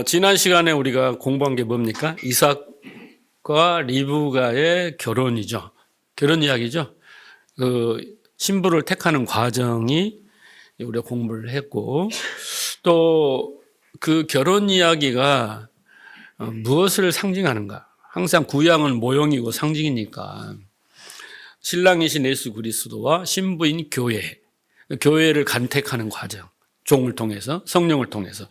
지난 시간에 우리가 공부한 게 뭡니까? 이삭과 리브가의 결혼이죠. 결혼 이야기죠. 그 신부를 택하는 과정이 우리가 공부를 했고, 또 그 결혼 이야기가 무엇을 상징하는가? 항상 구약은 모형이고 상징이니까 신랑이신 예수 그리스도와 신부인 교회, 교회를 간택하는 과정, 종을 통해서, 성령을 통해서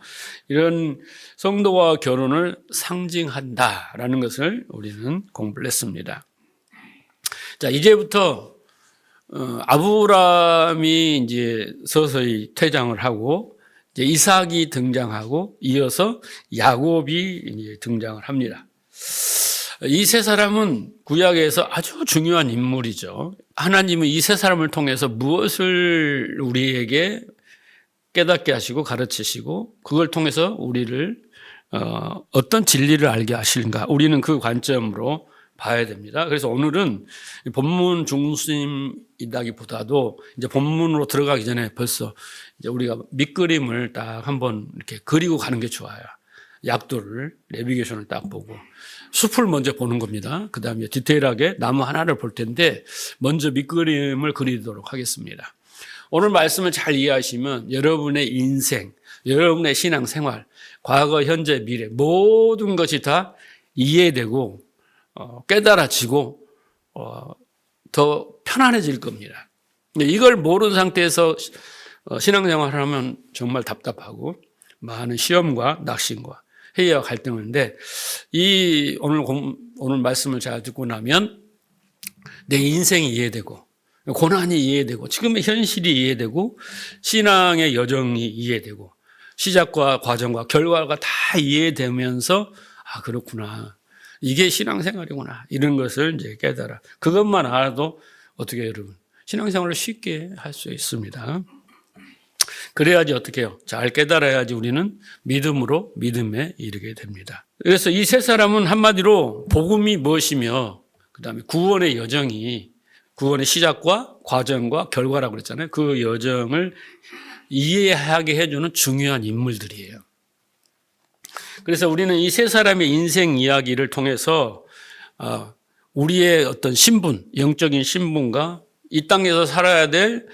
이런 성도와 결혼을 상징한다라는 것을 우리는 공부를 했습니다. 자, 이제부터 아브라함이 이제 서서히 퇴장을 하고 이제 이삭이 등장하고 이어서 야곱이 이제 등장을 합니다. 이 세 사람은 구약에서 아주 중요한 인물이죠. 하나님은 이 세 사람을 통해서 무엇을 우리에게 깨닫게 하시고 가르치시고 그걸 통해서 우리를 어떤 진리를 알게 하시는가, 우리는 그 관점으로 봐야 됩니다. 그래서 오늘은 본문 중심이라기보다도 이제 본문으로 들어가기 전에 벌써 이제 우리가 밑그림을 딱 한번 이렇게 그리고 가는 게 좋아요. 약도를, 내비게이션을 딱 보고 숲을 먼저 보는 겁니다. 그 다음에 디테일하게 나무 하나를 볼 텐데 먼저 밑그림을 그리도록 하겠습니다. 오늘 말씀을 잘 이해하시면 여러분의 인생, 여러분의 신앙생활, 과거, 현재, 미래 모든 것이 다 이해되고 깨달아지고 더 편안해질 겁니다. 이걸 모르는 상태에서 신앙생활을 하면 정말 답답하고 많은 시험과 낙심과 회의와 갈등인데 오늘 말씀을 잘 듣고 나면 내 인생이 이해되고 고난이 이해되고 지금의 현실이 이해되고 신앙의 여정이 이해되고 시작과 과정과 결과가 다 이해되면서 아 그렇구나. 이게 신앙생활이구나. 이런 것을 이제 깨달아. 그것만 알아도 어떻게 여러분 신앙생활을 쉽게 할 수 있습니다. 그래야지 어떻게 해요? 잘 깨달아야지 우리는 믿음으로 믿음에 이르게 됩니다. 그래서 이 세 사람은 한마디로 복음이 무엇이며 그다음에 구원의 여정이 구원의 시작과 과정과 결과라고 그랬잖아요. 그 여정을 이해하게 해주는 중요한 인물들이에요. 그래서 우리는 이 세 사람의 인생 이야기를 통해서 우리의 어떤 신분, 영적인 신분과 이 땅에서 살아야 될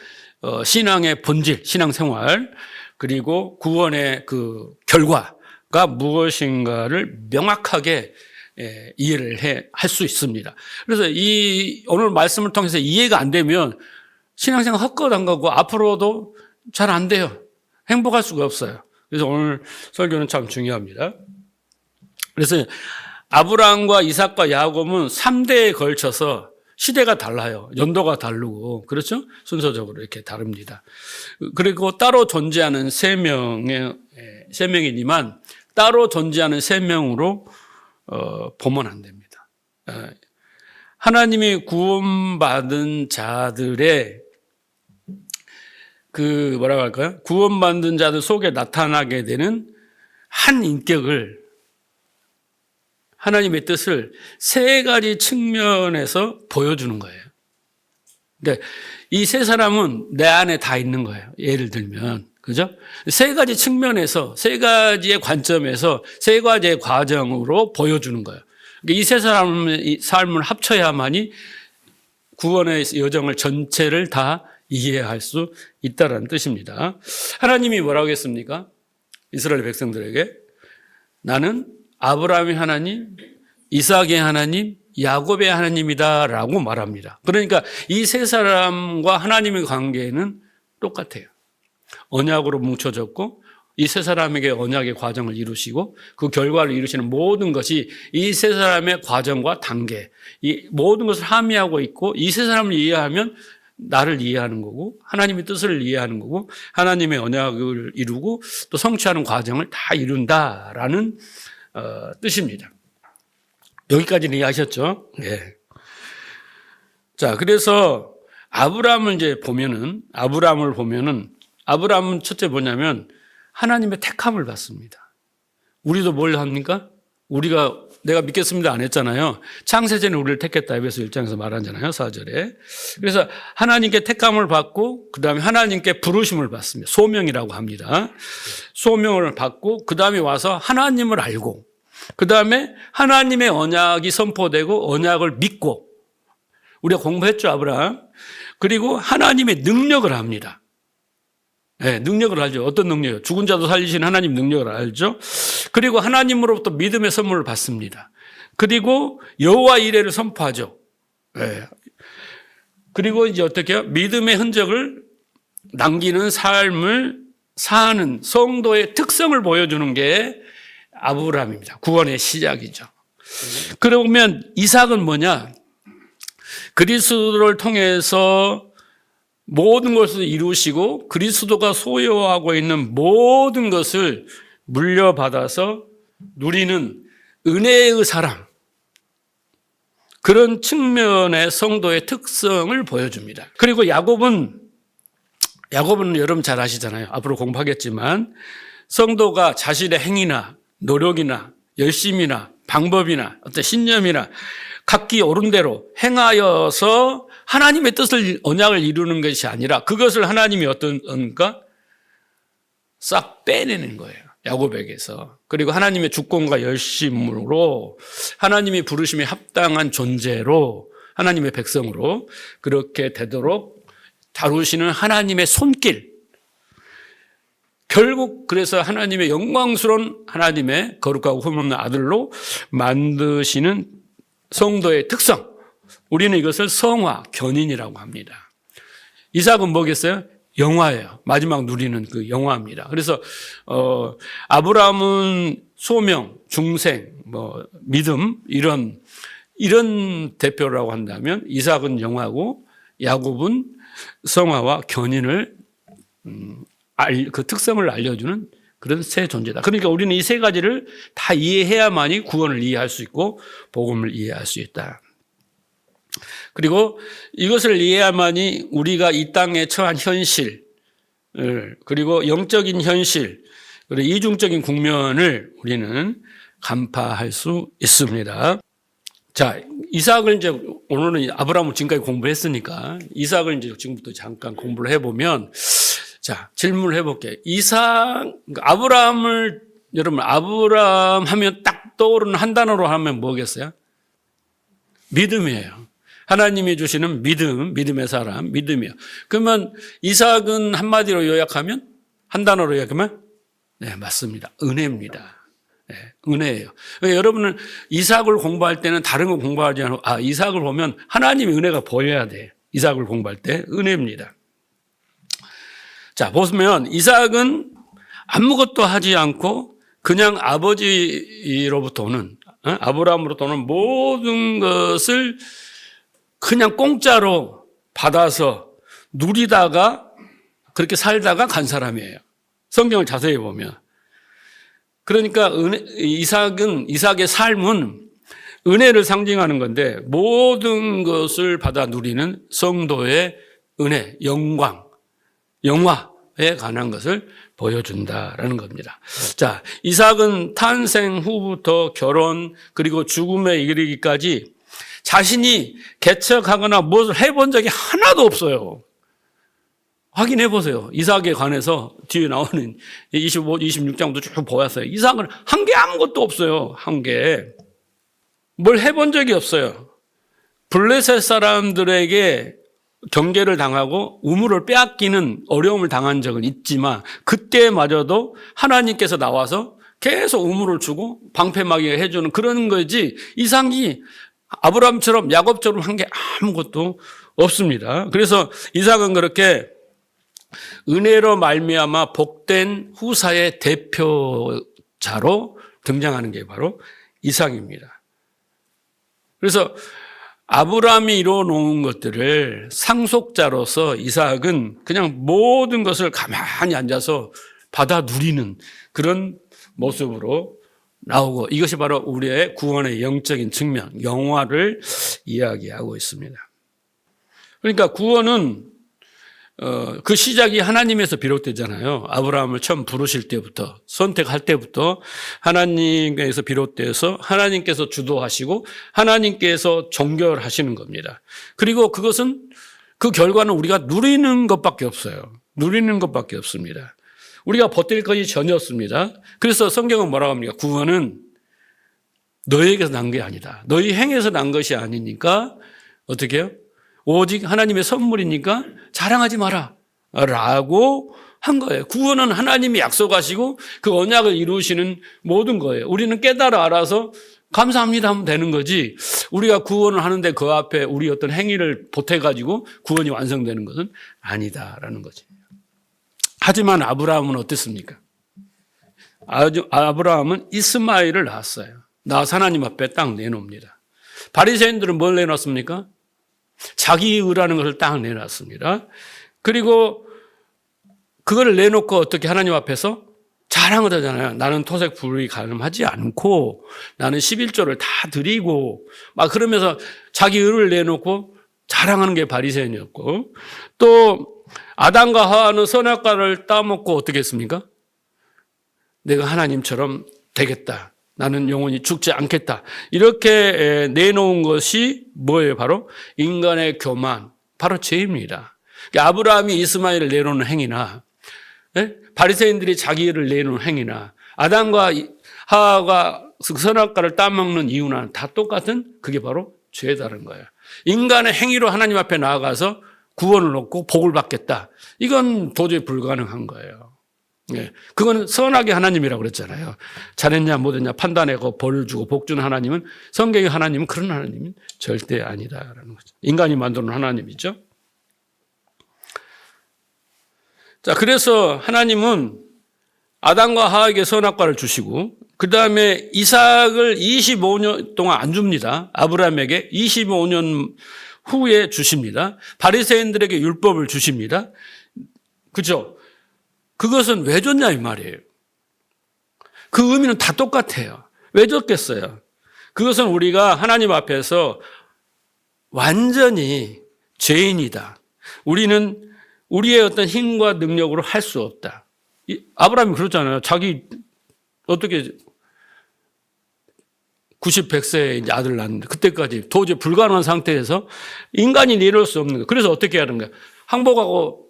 신앙의 본질, 신앙생활, 그리고 구원의 그 결과가 무엇인가를 명확하게 이해를 할 수 있습니다. 그래서 오늘 말씀을 통해서 이해가 안 되면 신앙생활 헛것 안 가고 앞으로도 잘 안 돼요. 행복할 수가 없어요. 그래서 오늘 설교는 참 중요합니다. 그래서 아브라함과 이삭과 야곱은 3대에 걸쳐서 시대가 달라요. 연도가 다르고 그렇죠? 순서적으로 이렇게 다릅니다. 그리고 따로 존재하는 세 명이지만 따로 존재하는 세 명으로 보면 안 됩니다. 하나님이 구원받은 자들의 그 뭐라고 할까요? 구원받은 자들 속에 나타나게 되는 한 인격을 하나님의 뜻을 세 가지 측면에서 보여주는 거예요. 근데 이 세 사람은 내 안에 다 있는 거예요. 예를 들면 그죠? 세 가지 측면에서 세 가지의 관점에서 세 가지의 과정으로 보여주는 거예요. 이 세 사람의 삶을 합쳐야만이 구원의 여정을 전체를 다 이해할 수 있다는 뜻입니다. 하나님이 뭐라고 했습니까? 이스라엘 백성들에게 나는 아브라함의 하나님, 이삭의 하나님, 야곱의 하나님이다라고 말합니다. 그러니까 이 세 사람과 하나님의 관계는 똑같아요. 언약으로 뭉쳐졌고 이 세 사람에게 언약의 과정을 이루시고 그 결과를 이루시는 모든 것이 이 세 사람의 과정과 단계, 이 모든 것을 함의하고 있고 이 세 사람을 이해하면 나를 이해하는 거고 하나님의 뜻을 이해하는 거고 하나님의 언약을 이루고 또 성취하는 과정을 다 이룬다라는 뜻입니다. 여기까지는 이해하셨죠? 네. 자, 그래서 아브라함을 보면은 아브라함은 첫째 뭐냐면 하나님의 택함을 받습니다. 우리도 뭘 합니까? 내가 믿겠습니다 안 했잖아요. 창세전에 우리를 택했다. 에베소 1장에서 말하잖아요. 4절에. 그래서 하나님께 택함을 받고 그 다음에 하나님께 부르심을 받습니다. 소명이라고 합니다. 소명을 받고 그 다음에 와서 하나님을 알고 그 다음에 하나님의 언약이 선포되고 언약을 믿고 우리가 공부했죠, 아브라함. 그리고 하나님의 능력을 압니다. 네, 능력을 알죠. 어떤 능력이요? 죽은 자도 살리신 하나님 능력을 알죠. 그리고 하나님으로부터 믿음의 선물을 받습니다. 그리고 여호와 이레를 선포하죠. 네. 그리고 이제 어떻게 해요? 믿음의 흔적을 남기는 삶을 사는 성도의 특성을 보여주는 게 아브라함입니다. 구원의 시작이죠. 그러면 이삭은 뭐냐? 그리스도를 통해서 모든 것을 이루시고 그리스도가 소유하고 있는 모든 것을 물려받아서 누리는 은혜의 사람, 그런 측면의 성도의 특성을 보여줍니다. 그리고 야곱은 여러분 잘 아시잖아요. 앞으로 공부하겠지만 성도가 자신의 행위나 노력이나 열심이나 방법이나 어떤 신념이나 각기 옳은 대로 행하여서 하나님의 뜻을 언약을 이루는 것이 아니라 그것을 하나님이 어떤가 싹 빼내는 거예요. 야곱에게서. 그리고 하나님의 주권과 열심으로 하나님이 부르심에 합당한 존재로 하나님의 백성으로 그렇게 되도록 다루시는 하나님의 손길. 결국 그래서 하나님의 영광스러운 하나님의 거룩하고 흠없는 아들로 만드시는 성도의 특성. 우리는 이것을 성화, 견인이라고 합니다. 이삭은 뭐겠어요? 영화예요. 마지막 누리는 그 영화입니다. 그래서 아브라함은 소명, 중생, 믿음 이런 대표라고 한다면 이삭은 영화고 야곱은 성화와 견인을 그 특성을 알려주는 그런 새 존재다. 그러니까 우리는 이 세 가지를 다 이해해야만이 구원을 이해할 수 있고 복음을 이해할 수 있다. 그리고 이것을 이해해야만이 우리가 이 땅에 처한 현실, 그리고 영적인 현실, 그리고 이중적인 국면을 우리는 간파할 수 있습니다. 자, 이삭을 이제 오늘은 아브라함을 지금까지 공부했으니까 이삭을 이제 지금부터 잠깐 공부를 해보면 자, 질문을 해볼게요. 여러분, 아브라함 하면 딱 떠오르는 한 단어로 하면 뭐겠어요? 믿음이에요. 하나님이 주시는 믿음의 사람, 믿음이에요. 그러면 이삭은 한마디로 요약하면, 한 단어로 요약하면, 네, 맞습니다. 은혜입니다. 네, 은혜예요. 그러니까 여러분은 이삭을 공부할 때는 다른 거 공부하지 않고, 이삭을 보면 하나님의 은혜가 보여야 돼. 이삭을 공부할 때 은혜입니다. 자, 보시면 이삭은 아무것도 하지 않고 그냥 아버지로부터 오는, 아브라함으로부터 오는 모든 것을 그냥 공짜로 받아서 누리다가 그렇게 살다가 간 사람이에요. 성경을 자세히 보면. 그러니까 이삭의 삶은 은혜를 상징하는 건데 모든 것을 받아 누리는 성도의 은혜, 영화에 관한 것을 보여준다라는 겁니다. 자, 이삭은 탄생 후부터 결혼 그리고 죽음에 이르기까지 자신이 개척하거나 무엇을 해본 적이 하나도 없어요. 확인해 보세요. 이삭에 관해서 뒤에 나오는 25, 26장도 쭉 보았어요. 이삭은 한 게 아무것도 없어요. 한 게. 뭘 해본 적이 없어요. 블레셋 사람들에게 경계를 당하고 우물을 빼앗기는 어려움을 당한 적은 있지만 그때마저도 하나님께서 나와서 계속 우물을 주고 방패막이를 해주는 그런 거지 이삭이 아브라함처럼 야곱처럼 한 게 아무것도 없습니다. 그래서 이삭은 그렇게 은혜로 말미암아 복된 후사의 대표자로 등장하는 게 바로 이삭입니다. 그래서 아브라함이 이루어놓은 것들을 상속자로서 이삭은 그냥 모든 것을 가만히 앉아서 받아 누리는 그런 모습으로 나오고 이것이 바로 우리의 구원의 영적인 측면, 영화를 이야기하고 있습니다. 그러니까 구원은 그 시작이 하나님에서 비롯되잖아요. 아브라함을 처음 부르실 때부터 선택할 때부터 하나님께서 비롯돼서 하나님께서 주도하시고 하나님께서 종결하시는 겁니다. 그리고 그것은 그 결과는 우리가 누리는 것밖에 없어요. 누리는 것밖에 없습니다. 우리가 버틸 것이 전혀 없습니다. 그래서 성경은 뭐라고 합니까? 구원은 너희에게서 난 게 아니다. 너희 행에서 난 것이 아니니까 어떻게 해요? 오직 하나님의 선물이니까 자랑하지 마라 라고 한 거예요. 구원은 하나님이 약속하시고 그 언약을 이루시는 모든 거예요. 우리는 깨달아 알아서 감사합니다 하면 되는 거지, 우리가 구원을 하는데 그 앞에 우리 어떤 행위를 보태가지고 구원이 완성되는 것은 아니다라는 거지. 하지만 아브라함은 어땠습니까? 아브라함은 이스마엘을 낳았어요. 낳아서 하나님 앞에 딱 내놓습니다. 바리새인들은 뭘 내놨습니까? 자기 의라는 것을 딱 내놨습니다. 그리고 그걸 내놓고 어떻게 하나님 앞에서 자랑을 하잖아요. 나는 토색 불이 가늠하지 않고 나는 11조를 다 드리고 막 그러면서 자기 의를 내놓고 자랑하는 게 바리새인이었고, 또 아담과 하와는 선악과를 따먹고 어떻게 했습니까? 내가 하나님처럼 되겠다. 나는 영원히 죽지 않겠다. 이렇게 내놓은 것이 뭐예요? 바로 인간의 교만, 바로 죄입니다. 아브라함이 이스마엘을 내놓는 행위나 바리새인들이 자기를 내놓는 행위나 아담과 하와가 선악과를 따먹는 이유나 다 똑같은, 그게 바로 죄다는 거예요. 인간의 행위로 하나님 앞에 나아가서 구원을 얻고 복을 받겠다. 이건 도저히 불가능한 거예요. 예, 그거는 선하게 하나님이라고 그랬잖아요. 잘했냐 못했냐 판단하고 벌을 주고 복 주는 하나님은, 성경의 하나님은 그런 하나님은 절대 아니다라는 거죠. 인간이 만드는 하나님이죠. 자, 그래서 하나님은 아담과 하와에게 선악과를 주시고 그 다음에 이삭을 25년 동안 안 줍니다. 아브라함에게 25년 후에 주십니다. 바리새인들에게 율법을 주십니다. 그죠? 그것은 왜 줬냐 이 말이에요. 그 의미는 다 똑같아요. 왜 줬겠어요? 그것은 우리가 하나님 앞에서 완전히 죄인이다. 우리는 우리의 어떤 힘과 능력으로 할 수 없다. 아브라함이 그렇잖아요. 자기 어떻게 90, 100세에 이제 아들 낳는데 그때까지 도저히 불가능한 상태에서 인간이 내려올 수 없는 거예요. 그래서 어떻게 하는 거예요? 항복하고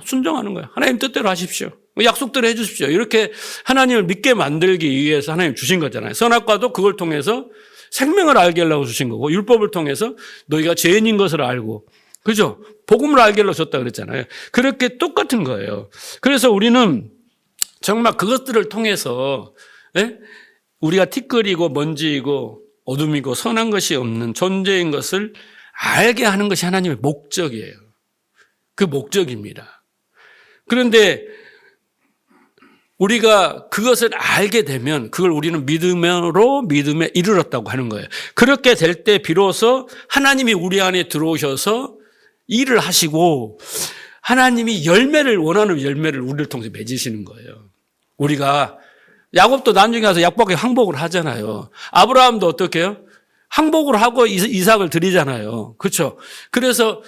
순종하는 거예요. 하나님 뜻대로 하십시오. 약속대로 해 주십시오. 이렇게 하나님을 믿게 만들기 위해서 하나님 주신 거잖아요. 선악과도 그걸 통해서 생명을 알게 하려고 주신 거고, 율법을 통해서 너희가 죄인인 것을 알고, 그죠? 복음을 알게 하려고 줬다 그랬잖아요. 그렇게 똑같은 거예요. 그래서 우리는 정말 그것들을 통해서 우리가 티끌이고 먼지이고 어둠이고 선한 것이 없는 존재인 것을 알게 하는 것이 하나님의 목적이에요. 그 목적입니다. 그런데 우리가 그것을 알게 되면 그걸 우리는 믿음으로 믿음에 이르렀다고 하는 거예요. 그렇게 될 때 비로소 하나님이 우리 안에 들어오셔서 일을 하시고 하나님이 열매를, 원하는 열매를 우리를 통해서 맺으시는 거예요. 우리가 야곱도 나중에 가서 야곱에게 항복을 하잖아요. 아브라함도 어떻게 해요? 항복을 하고 이삭을 드리잖아요. 그렇죠? 그래서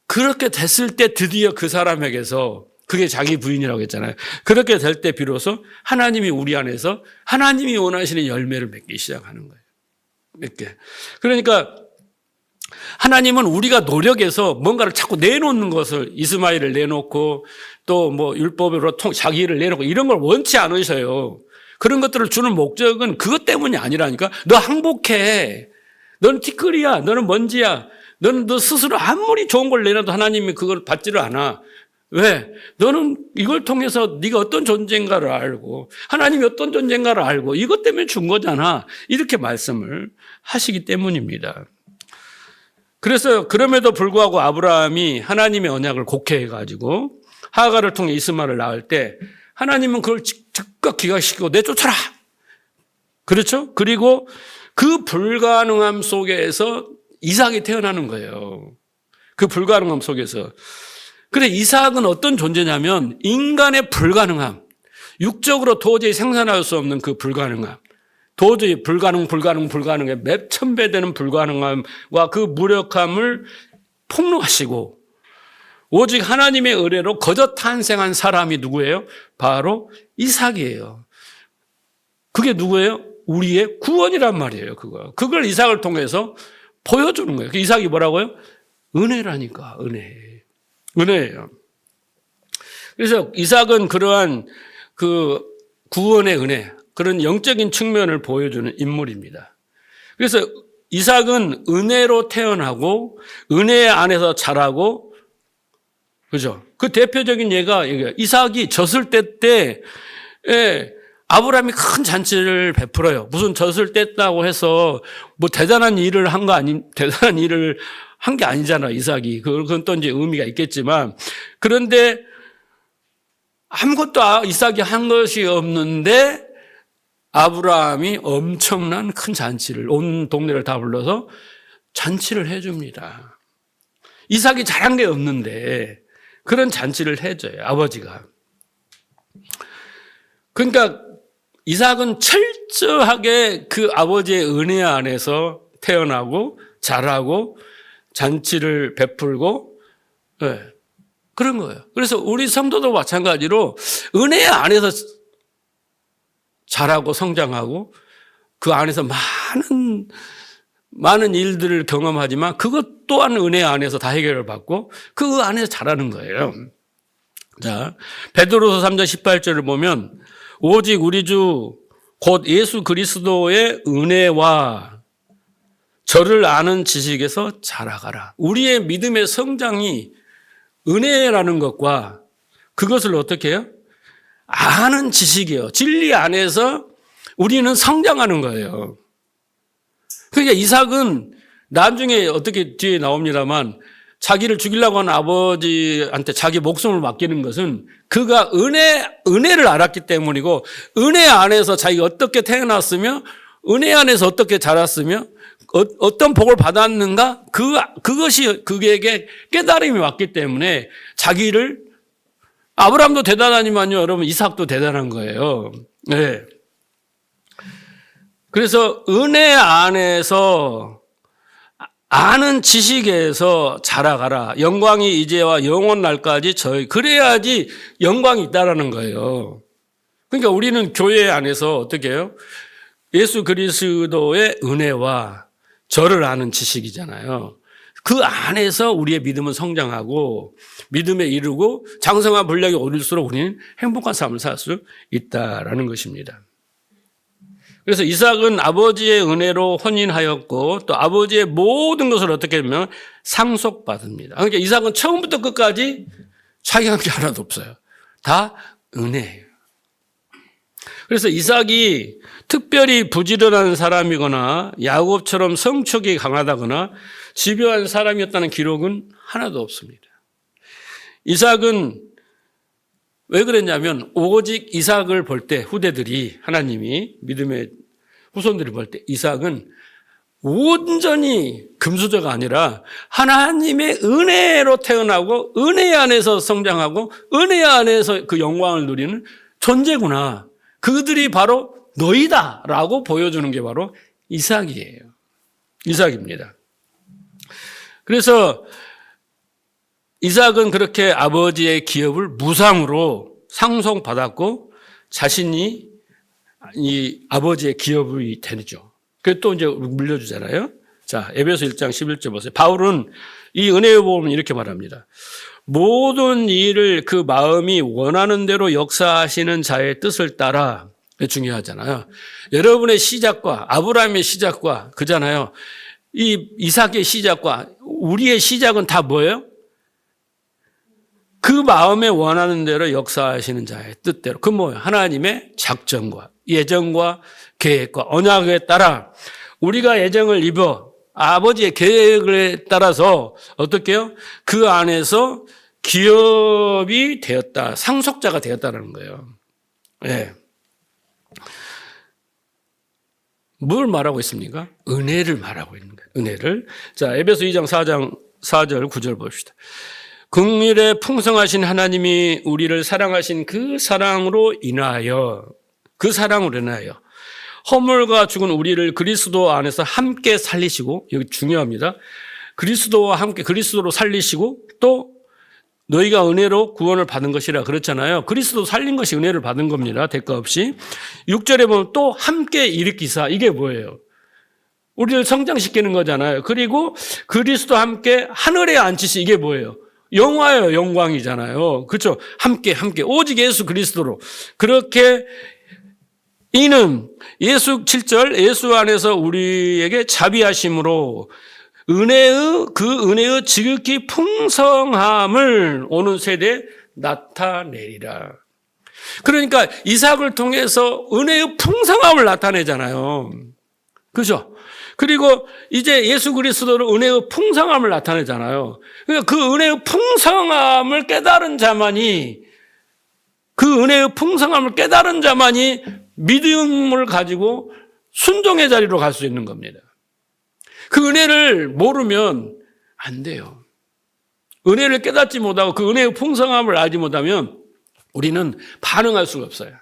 그렇게 됐을 때 드디어 그 사람에게서, 그게 자기 부인이라고 했잖아요. 그렇게 될 때 비로소 하나님이 우리 안에서 하나님이 원하시는 열매를 맺기 시작하는 거예요. 맺게. 그러니까 하나님은 우리가 노력해서 뭔가를 자꾸 내놓는 것을, 이스마엘을 내놓고 또 뭐 율법으로 자기를 내놓고 이런 걸 원치 않으셔요. 그런 것들을 주는 목적은 그것 때문이 아니라니까. 너 항복해. 너는 티끌이야. 너는 먼지야. 너는 너 스스로 아무리 좋은 걸 내놔도 하나님이 그걸 받지를 않아. 왜? 너는 이걸 통해서 네가 어떤 존재인가를 알고 하나님이 어떤 존재인가를 알고 이것 때문에 준 거잖아. 이렇게 말씀을 하시기 때문입니다. 그래서 그럼에도 불구하고 아브라함이 하나님의 언약을 곡해해가지고 하가를 통해 이스마엘을 낳을 때 하나님은 그걸 즉각 기각시키고 내쫓아라. 그렇죠? 그리고 그 불가능함 속에서 이삭이 태어나는 거예요. 그 불가능함 속에서. 그래, 이삭은 어떤 존재냐면 인간의 불가능함, 육적으로 도저히 생산할 수 없는 그 불가능함, 도저히 불가능에 몇 천 배 되는 불가능함과 그 무력함을 폭로하시고 오직 하나님의 의뢰로 거저 탄생한 사람이 누구예요? 바로 이삭이에요. 그게 누구예요? 우리의 구원이란 말이에요. 그걸 이삭을 통해서 보여주는 거예요. 이삭이 뭐라고요? 은혜라니까, 은혜예요. 그래서 이삭은 그러한 그 구원의 은혜, 그런 영적인 측면을 보여주는 인물입니다. 그래서 이삭은 은혜로 태어나고 은혜 안에서 자라고, 그죠? 그 대표적인 예가 이삭이 젖을 때 아브라함이 큰 잔치를 베풀어요. 무슨 젖을 뗐다고 해서 뭐 대단한 일을 한 게 아니잖아, 이삭이. 그건 또 이제 의미가 있겠지만. 그런데 아무것도 이삭이 한 것이 없는데 아브라함이 엄청난 큰 잔치를, 온 동네를 다 불러서 잔치를 해줍니다. 이삭이 잘한 게 없는데 그런 잔치를 해줘요, 아버지가. 그러니까 이삭은 철저하게 그 아버지의 은혜 안에서 태어나고 자라고 잔치를 베풀고, 그런 거예요. 그래서 우리 성도도 마찬가지로 은혜 안에서 자라고 성장하고 그 안에서 많은 일들을 경험하지만 그것 또한 은혜 안에서 다 해결을 받고 그 안에서 자라는 거예요. 자, 베드로서 3장 18절을 보면 오직 우리 주 곧 예수 그리스도의 은혜와 저를 아는 지식에서 자라가라. 우리의 믿음의 성장이 은혜라는 것과 그것을 어떻게 해요? 아는 지식이에요. 진리 안에서 우리는 성장하는 거예요. 그러니까 이삭은 나중에 어떻게 뒤에 나옵니다만 자기를 죽이려고 하는 아버지한테 자기 목숨을 맡기는 것은 그가 은혜를 알았기 때문이고 은혜 안에서 자기가 어떻게 태어났으며 은혜 안에서 어떻게 자랐으며 어떤 복을 받았는가 그것이 그에게 깨달음이 왔기 때문에 자기를 아브라함도 대단하지만요, 여러분 이삭도 대단한 거예요. 네. 그래서 은혜 안에서 아는 지식에서 자라가라. 영광이 이제와 영원 날까지 그래야지 영광이 있다라는 거예요. 그러니까 우리는 교회 안에서 어떻게 해요? 예수 그리스도의 은혜와 저를 아는 지식이잖아요. 그 안에서 우리의 믿음은 성장하고 믿음에 이르고 장성한 분량이 오를수록 우리는 행복한 삶을 살 수 있다라는 것입니다. 그래서 이삭은 아버지의 은혜로 혼인하였고 또 아버지의 모든 것을 어떻게 하면 상속받습니다. 그러니까 이삭은 처음부터 끝까지 자기가 한 게 하나도 없어요. 다 은혜예요. 그래서 이삭이 특별히 부지런한 사람이거나 야곱처럼 성격이 강하다거나 집요한 사람이었다는 기록은 하나도 없습니다. 이삭은 왜 그랬냐면 오직 이삭을 볼 때 후대들이 하나님이 믿음의 후손들이 볼 때 이삭은 온전히 금수저가 아니라 하나님의 은혜로 태어나고 은혜 안에서 성장하고 은혜 안에서 그 영광을 누리는 존재구나. 그들이 바로 너희다라고 보여주는 게 바로 이삭이에요. 이삭입니다. 그래서 이삭은 그렇게 아버지의 기업을 무상으로 상속받았고 자신이 이 아버지의 기업이 되죠. 그래서 또 이제 물려주잖아요. 자, 에베소 1장 11절 보세요. 바울은 이 은혜의 복음을 이렇게 말합니다. 모든 일을 그 마음이 원하는 대로 역사하시는 자의 뜻을 따라. 중요하잖아요. 여러분의 시작과 아브라함의 시작과 그잖아요. 이 이삭의 시작과 우리의 시작은 다 뭐예요? 그 마음에 원하는 대로 역사하시는 자의 뜻대로. 그 뭐예요? 하나님의 작정과 예정과 계획과 언약에 따라 우리가 예정을 입어 아버지의 계획에 따라서 어떻게 해요? 그 안에서 기업이 되었다. 상속자가 되었다는 거예요. 네. 뭘 말하고 있습니까? 은혜를 말하고 있는 거예요. 은혜를. 자, 에베소 2장 4절 9절 봅시다. 긍휼에 풍성하신 하나님이 우리를 사랑하신 그 사랑으로 인하여 허물과 죽은 우리를 그리스도 안에서 함께 살리시고, 여기 중요합니다. 그리스도와 함께 그리스도로 살리시고 또 너희가 은혜로 구원을 받은 것이라 그렇잖아요. 그리스도 살린 것이 은혜를 받은 겁니다. 대가 없이. 6절에 보면 또 함께 일으키사. 이게 뭐예요? 우리를 성장시키는 거잖아요. 그리고 그리스도 함께 하늘에 앉히시. 이게 뭐예요? 영화예요. 영광이잖아요. 그렇죠? 함께 오직 예수 그리스도로. 그렇게 이는 예수 7절 예수 안에서 우리에게 자비하심으로 그 은혜의 지극히 풍성함을 오는 세대에 나타내리라. 그러니까 이삭을 통해서 은혜의 풍성함을 나타내잖아요. 그죠? 그리고 이제 예수 그리스도로 은혜의 풍성함을 나타내잖아요. 그러니까 그 은혜의 풍성함을 깨달은 자만이 믿음을 가지고 순종의 자리로 갈 수 있는 겁니다. 그 은혜를 모르면 안 돼요. 은혜를 깨닫지 못하고 그 은혜의 풍성함을 알지 못하면 우리는 반응할 수가 없어요.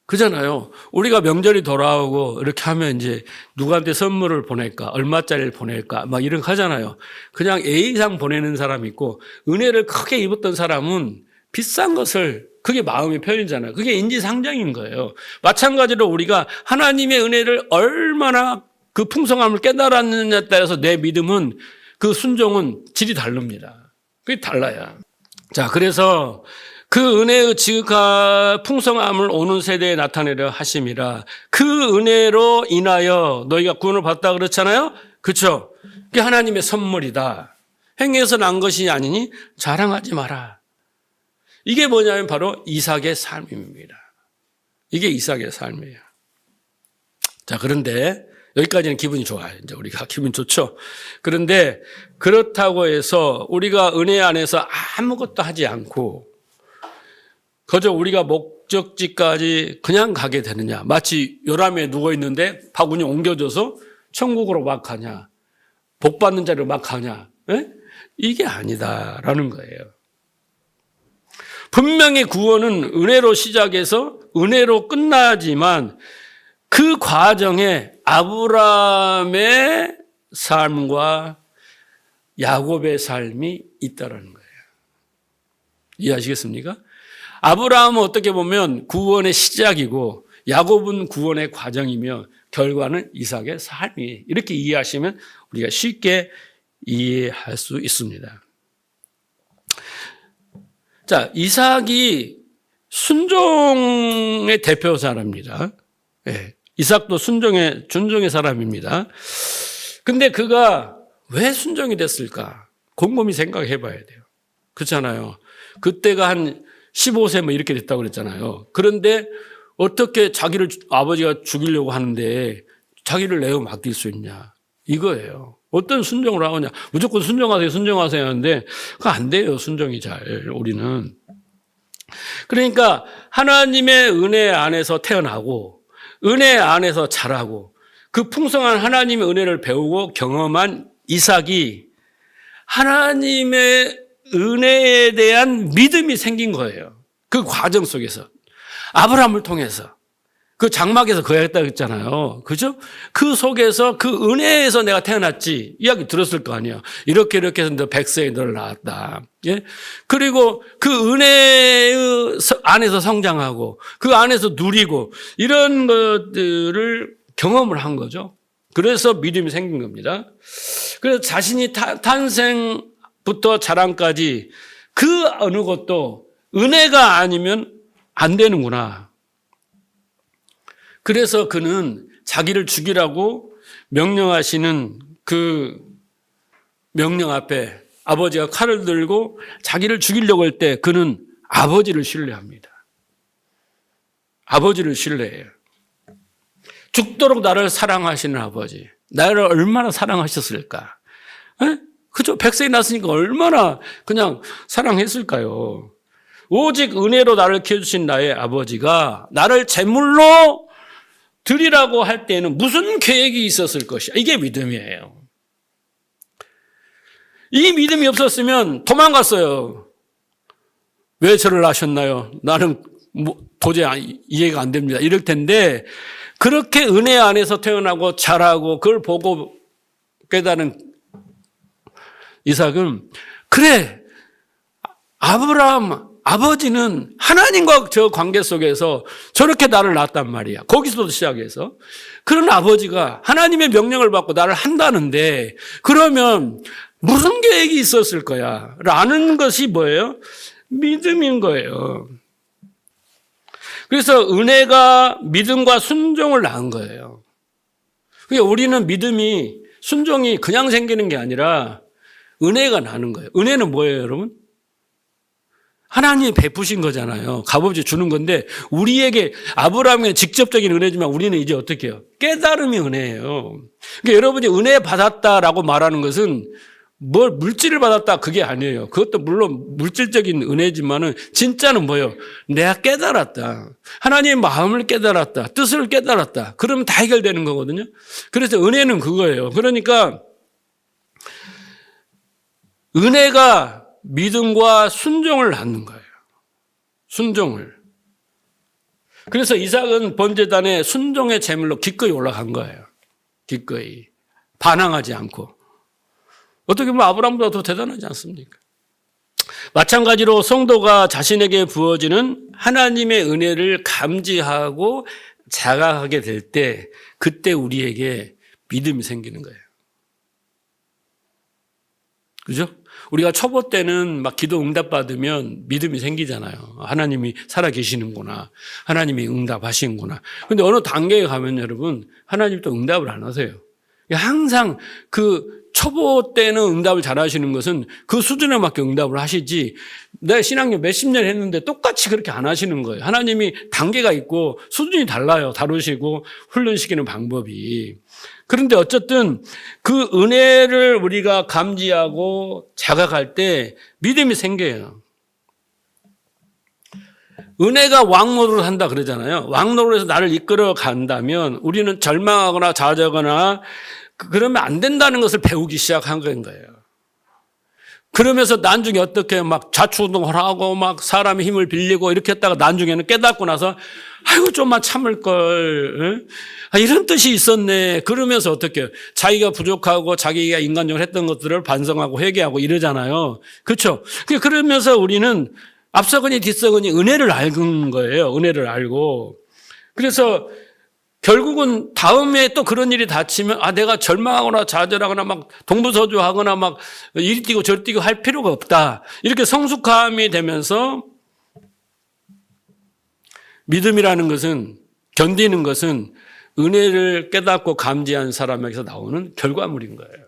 그잖아요. 우리가 명절이 돌아오고 이렇게 하면 이제 누구한테 선물을 보낼까, 얼마짜리를 보낼까, 막 이런 거 하잖아요. 그냥 A상 보내는 사람이 있고, 은혜를 크게 입었던 사람은 비싼 것을, 그게 마음의 표현이잖아요. 그게 인지상정인 거예요. 마찬가지로 우리가 하나님의 은혜를 얼마나 그 풍성함을 깨달았느냐에 따라서 내 믿음은, 그 순종은 질이 다릅니다. 그게 달라요. 자, 그래서 그 은혜의 지극한 풍성함을 오는 세대에 나타내려 하심이라. 그 은혜로 인하여 너희가 구원을 받았다 그렇잖아요. 그렇죠? 그게 하나님의 선물이다. 행위에서 난 것이 아니니 자랑하지 마라. 이게 뭐냐면 바로 이삭의 삶입니다. 이게 이삭의 삶이에요. 자, 그런데 여기까지는 기분이 좋아요. 이제 우리가 기분 좋죠. 그런데 그렇다고 해서 우리가 은혜 안에서 아무것도 하지 않고 그저 우리가 목적지까지 그냥 가게 되느냐. 마치 요람에 누워있는데 바구니 옮겨줘서 천국으로 막 가냐. 복 받는 자리로 막 가냐. 에? 이게 아니다라는 거예요. 분명히 구원은 은혜로 시작해서 은혜로 끝나지만 그 과정에 아브라함의 삶과 야곱의 삶이 있다는 거예요. 이해하시겠습니까? 아브라함은 어떻게 보면 구원의 시작이고 야곱은 구원의 과정이며 결과는 이삭의 삶이, 이렇게 이해하시면 우리가 쉽게 이해할 수 있습니다. 자, 이삭이 순종의 대표사랍니다. 네, 이삭도 준종의 사람입니다. 근데 그가 왜 순종이 됐을까? 곰곰이 생각해 봐야 돼요. 그렇잖아요. 그때가 한 15세 뭐 이렇게 됐다고 그랬잖아요. 그런데 어떻게 아버지가 죽이려고 하는데 자기를 내어 맡길 수 있냐. 이거예요. 어떤 순종을 하느냐. 무조건 순종하세요 하는데 그거 안 돼요. 순종이 잘, 우리는. 그러니까 하나님의 은혜 안에서 태어나고 은혜 안에서 자라고 그 풍성한 하나님의 은혜를 배우고 경험한 이삭이 하나님의 은혜에 대한 믿음이 생긴 거예요. 그 과정 속에서. 아브라함을 통해서. 그 장막에서 거했다고 했잖아요. 그죠? 그 속에서 그 은혜에서 내가 태어났지. 이야기 들었을 거 아니에요. 이렇게 해서 너 100세에 너를 낳았다. 예? 그리고 그 은혜 안에서 성장하고 그 안에서 누리고 이런 것들을 경험을 한 거죠. 그래서 믿음이 생긴 겁니다. 그래서 자신이 탄생부터 자랑까지 그 어느 것도 은혜가 아니면 안 되는구나. 그래서 그는 자기를 죽이라고 명령하시는 그 명령 앞에 아버지가 칼을 들고 자기를 죽이려고 할 때 그는 아버지를 신뢰합니다. 아버지를 신뢰해요. 죽도록 나를 사랑하시는 아버지. 나를 얼마나 사랑하셨을까? 그죠? 100세에 났으니까 얼마나 그냥 사랑했을까요? 오직 은혜로 나를 키워주신 나의 아버지가 나를 제물로 드리라고 할 때는 무슨 계획이 있었을 것이야. 이게 믿음이에요. 이 믿음이 없었으면 도망갔어요. 왜 저를 낳으셨나요? 나는 도저히 이해가 안 됩니다. 이럴 텐데 그렇게 은혜 안에서 태어나고 자라고 그걸 보고 깨달은 이삭은 그래, 아브라함 아버지는 하나님과 저 관계 속에서 저렇게 나를 낳았단 말이야. 거기서도 시작해서. 그런 아버지가 하나님의 명령을 받고 나를 한다는데 그러면 무슨 계획이 있었을 거야? 라는 것이 뭐예요? 믿음인 거예요. 그래서 은혜가 믿음과 순종을 낳은 거예요. 그러니까 우리는 믿음이, 순종이 그냥 생기는 게 아니라 은혜가 나는 거예요. 은혜는 뭐예요, 여러분? 하나님이 베푸신 거잖아요. 값없이 주는 건데 우리에게 아브라함의 직접적인 은혜지만 우리는 이제 어떻게 해요? 깨달음이 은혜예요. 그러니까 여러분이 은혜 받았다라고 말하는 것은 뭘 물질을 받았다 그게 아니에요. 그것도 물론 물질적인 은혜지만은 진짜는 뭐예요? 내가 깨달았다. 하나님의 마음을 깨달았다. 뜻을 깨달았다. 그러면 다 해결되는 거거든요. 그래서 은혜는 그거예요. 그러니까 은혜가 믿음과 순종을 낳는 거예요. 순종을. 그래서 이삭은 번제단에 순종의 제물로 기꺼이 올라간 거예요. 기꺼이. 반항하지 않고. 어떻게 보면 아브라함보다 더 대단하지 않습니까? 마찬가지로 성도가 자신에게 부어지는 하나님의 은혜를 감지하고 자각하게 될 때 그때 우리에게 믿음이 생기는 거예요. 그죠? 우리가 초보 때는 막 기도 응답받으면 믿음이 생기잖아요. 하나님이 살아계시는구나. 하나님이 응답하시는구나. 근데 어느 단계에 가면 여러분, 하나님 또 응답을 안 하세요. 항상 그 초보 때는 응답을 잘 하시는 것은 그 수준에 맞게 응답을 하시지 내가 신앙교 몇십 년 했는데 똑같이 그렇게 안 하시는 거예요. 하나님이 단계가 있고 수준이 달라요. 다루시고 훈련시키는 방법이. 그런데 어쨌든 그 은혜를 우리가 감지하고 자각할 때 믿음이 생겨요. 은혜가 왕노릇을 한다 그러잖아요. 왕노릇에서 나를 이끌어 간다면 우리는 절망하거나 좌절하거나 그러면 안 된다는 것을 배우기 시작한 거예요. 그러면서 나중에 어떻게 막 좌충우동을 하고 막 사람의 힘을 빌리고 이렇게 했다가 나중에는 깨닫고 나서 아이고 좀만 참을 걸. 이런 뜻이 있었네. 그러면서 어떻게 해요? 자기가 부족하고 자기가 인간적으로 했던 것들을 반성하고 회개하고 이러잖아요. 그렇죠? 그러면서 우리는 앞서거니 뒤서거니 은혜를 알는 거예요. 은혜를 알고. 그래서 결국은 다음에 또 그런 일이 닥치면 내가 절망하거나 좌절하거나 막 동부서주하거나 막 이리 뛰고 저리 뛰고 할 필요가 없다. 이렇게 성숙함이 되면서 믿음이라는 것은, 견디는 것은 은혜를 깨닫고 감지한 사람에게서 나오는 결과물인 거예요.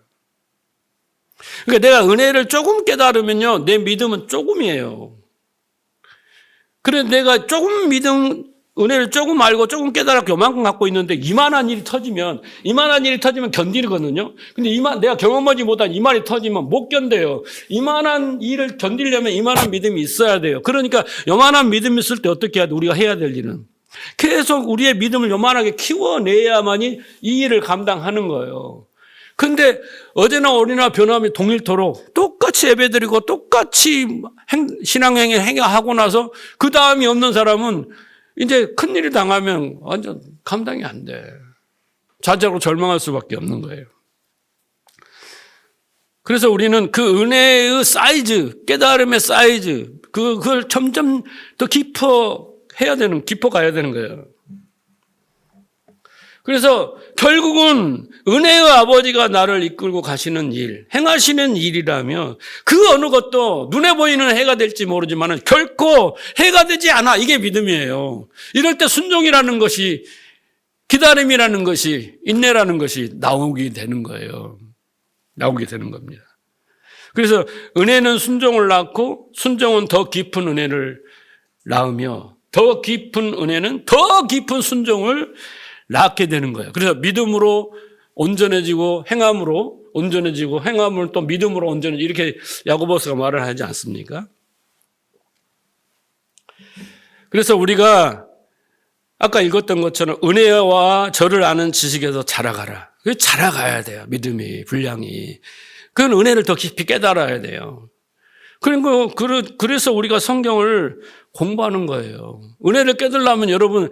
그러니까 내가 은혜를 조금 깨달으면요, 내 믿음은 조금이에요. 그래 내가 조금 은혜를 조금 알고 조금 깨달았고 요만큼 갖고 있는데 이만한 일이 터지면 견디거든요. 근데 내가 경험하지 못한 이만이 터지면 못 견뎌요. 이만한 일을 견디려면 이만한 믿음이 있어야 돼요. 그러니까 요만한 믿음이 있을 때 어떻게 해야 돼? 우리가 해야 될 일은 계속 우리의 믿음을 요만하게 키워내야만이 이 일을 감당하는 거예요. 근데 어제나 오늘이나 변함이 동일토록 똑같이 예배드리고 똑같이 신앙행위를 행하고 나서 그 다음이 없는 사람은 이제 큰일이 당하면 완전 감당이 안 돼. 좌절하고 절망할 수밖에 없는 거예요. 그래서 우리는 그 은혜의 사이즈, 깨달음의 사이즈, 그걸 점점 더 깊어가야 되는 거예요. 그래서 결국은 은혜의 아버지가 나를 이끌고 가시는 일, 행하시는 일이라면 그 어느 것도 눈에 보이는 해가 될지 모르지만 결코 해가 되지 않아. 이게 믿음이에요. 이럴 때 순종이라는 것이, 기다림이라는 것이, 인내라는 것이 나오게 되는 거예요. 나오게 되는 겁니다. 그래서 은혜는 순종을 낳고 순종은 더 깊은 은혜를 낳으며 더 깊은 은혜는 더 깊은 순종을 낳게 되는 거예요. 그래서 믿음으로 온전해지고 행함으로 온전해지고 행함을 또 믿음으로 온전해지고 이렇게 야고보서가 말을 하지 않습니까? 그래서 우리가 아까 읽었던 것처럼 은혜와 저를 아는 지식에서 자라가라. 자라가야 돼요. 믿음이, 분량이. 그건 은혜를 더 깊이 깨달아야 돼요. 그래서 우리가 성경을 공부하는 거예요. 은혜를 깨달으려면 여러분,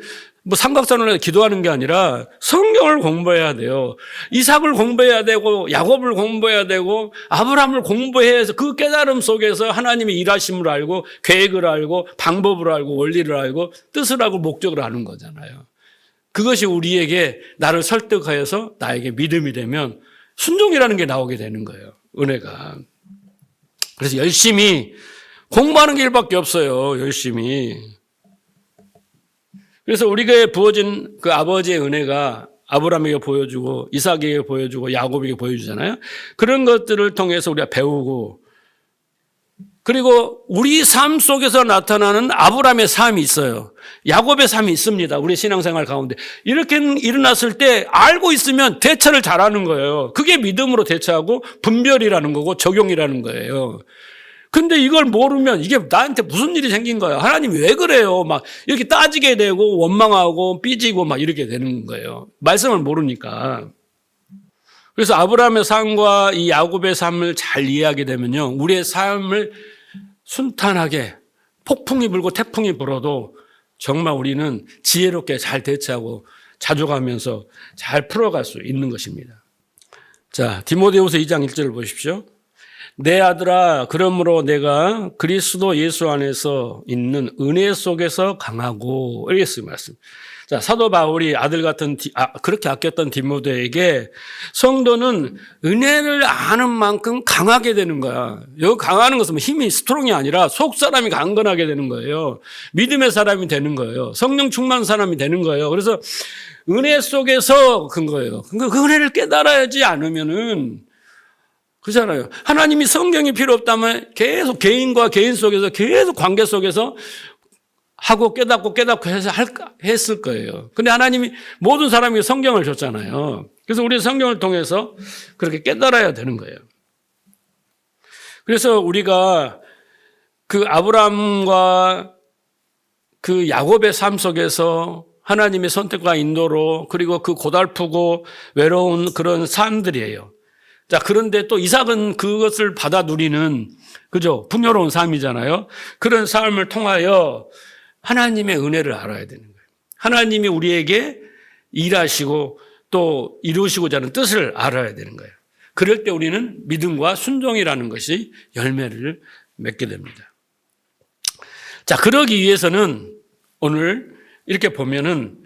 삼각선을 기도하는 게 아니라 성경을 공부해야 돼요. 이삭을 공부해야 되고, 야곱을 공부해야 되고, 아브라함을 공부해서 그 깨달음 속에서 하나님의 일하심을 알고, 계획을 알고, 방법을 알고, 원리를 알고, 뜻을 알고, 목적을 아는 거잖아요. 그것이 우리에게 나를 설득하여서 나에게 믿음이 되면 순종이라는 게 나오게 되는 거예요. 은혜가. 그래서 열심히 공부하는 게 일밖에 없어요. 열심히. 그래서 우리에게 부어진 그 아버지의 은혜가 아브라함에게 보여주고 이삭에게 보여주고 야곱에게 보여주잖아요. 그런 것들을 통해서 우리가 배우고, 그리고 우리 삶 속에서 나타나는 아브라함의 삶이 있어요. 야곱의 삶이 있습니다. 우리 신앙생활 가운데. 이렇게 일어났을 때 알고 있으면 대처를 잘하는 거예요. 그게 믿음으로 대처하고 분별이라는 거고 적용이라는 거예요. 근데 이걸 모르면 이게 나한테 무슨 일이 생긴 거야? 하나님 왜 그래요? 막 이렇게 따지게 되고 원망하고 삐지고 막 이렇게 되는 거예요. 말씀을 모르니까. 그래서 아브라함의 삶과 이 야곱의 삶을 잘 이해하게 되면요, 우리의 삶을 순탄하게 폭풍이 불고 태풍이 불어도 정말 우리는 지혜롭게 잘 대처하고 자족하면서 잘 풀어갈 수 있는 것입니다. 자, 디모데후서 2장 1절을 보십시오. 내 아들아, 그러므로 내가 그리스도 예수 안에서 있는 은혜 속에서 강하고, 이렇게 쓰는 말씀. 자, 사도 바울이 아들 같은 그렇게 아꼈던 디모데에게 성도는 은혜를 아는 만큼 강하게 되는 거야. 여기 강하는 것은 힘이 스트롱이 아니라 속 사람이 강건하게 되는 거예요. 믿음의 사람이 되는 거예요. 성령 충만 사람이 되는 거예요. 그래서 은혜 속에서 큰 거예요. 그 은혜를 깨달아야지 않으면은 그렇잖아요. 하나님이 성경이 필요 없다면 계속 개인과 개인 속에서 계속 관계 속에서 하고 깨닫고 해서 했을 거예요. 근데 하나님이 모든 사람에게 성경을 줬잖아요. 그래서 우리 성경을 통해서 그렇게 깨달아야 되는 거예요. 그래서 우리가 그 아브라함과 그 야곱의 삶 속에서 하나님의 선택과 인도로, 그리고 그 고달프고 외로운 그런 삶들이에요. 자, 그런데 또 이삭은 그것을 받아 누리는, 그죠? 풍요로운 삶이잖아요. 그런 삶을 통하여 하나님의 은혜를 알아야 되는 거예요. 하나님이 우리에게 일하시고 또 이루시고자 하는 뜻을 알아야 되는 거예요. 그럴 때 우리는 믿음과 순종이라는 것이 열매를 맺게 됩니다. 자, 그러기 위해서는 오늘 이렇게 보면은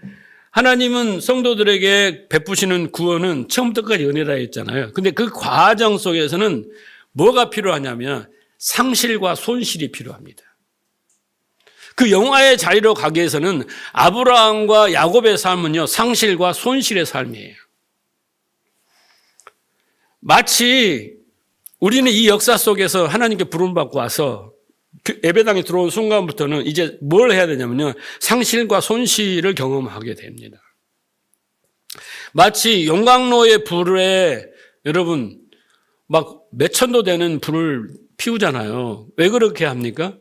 하나님은 성도들에게 베푸시는 구원은 처음부터 끝까지 은혜다 했잖아요. 근데 그 과정 속에서는 뭐가 필요하냐면 상실과 손실이 필요합니다. 그 영화의 자리로 가기 위해서는 아브라함과 야곱의 삶은요, 상실과 손실의 삶이에요. 마치 우리는 이 역사 속에서 하나님께 부름받고 와서 예배당에 들어온 순간부터는 이제 뭘 해야 되냐면요, 상실과 손실을 경험하게 됩니다. 마치 용광로의 불에 여러분 막 몇천도 되는 불을 피우잖아요. 왜 그렇게 합니까?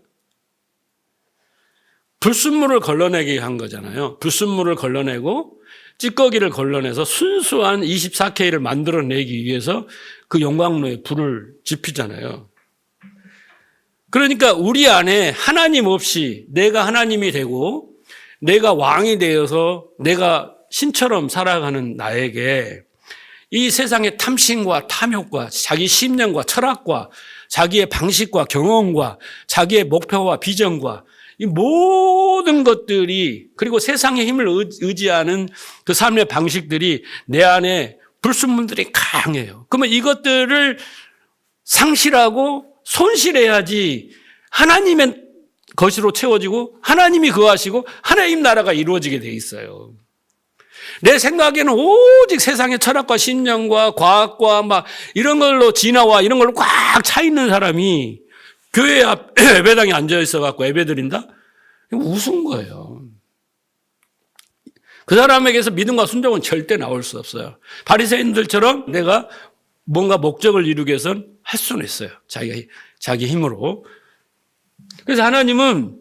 불순물을 걸러내게 한 거잖아요. 불순물을 걸러내고 찌꺼기를 걸러내서 순수한 24K를 만들어내기 위해서 그 용광로에 불을 지피잖아요. 그러니까 우리 안에 하나님 없이 내가 하나님이 되고 내가 왕이 되어서 내가 신처럼 살아가는 나에게 이 세상의 탐심과 탐욕과 자기 심령과 철학과 자기의 방식과 경험과 자기의 목표와 비전과 이 모든 것들이, 그리고 세상의 힘을 의지하는 그 삶의 방식들이 내 안에 불순물들이 강해요. 그러면 이것들을 상실하고 손실해야지 하나님의 것으로 채워지고 하나님이 거하시고 하나님 나라가 이루어지게 돼 있어요. 내 생각에는 오직 세상의 철학과 신념과 과학과 막 이런 걸로 진화와 이런 걸로 꽉 차 있는 사람이 교회 앞 예배당에 앉아 있어 갖고 예배 드린다? 우스운 거예요. 그 사람에게서 믿음과 순종은 절대 나올 수 없어요. 바리새인들처럼 내가 뭔가 목적을 이루기 위해서는 할 수는 있어요. 자기 힘으로. 그래서 하나님은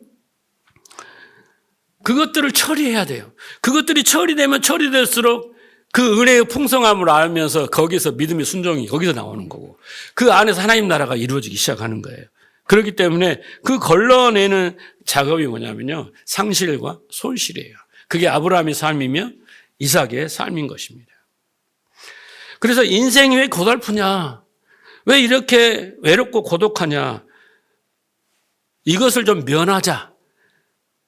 그것들을 처리해야 돼요. 그것들이 처리되면 처리될수록 그 은혜의 풍성함을 알면서 거기서 믿음의 순종이 거기서 나오는 거고, 그 안에서 하나님 나라가 이루어지기 시작하는 거예요. 그렇기 때문에 그 걸러내는 작업이 뭐냐면요, 상실과 손실이에요. 그게 아브라함의 삶이며 이삭의 삶인 것입니다. 그래서 인생이 왜 고달프냐? 왜 이렇게 외롭고 고독하냐? 이것을 좀 면하자.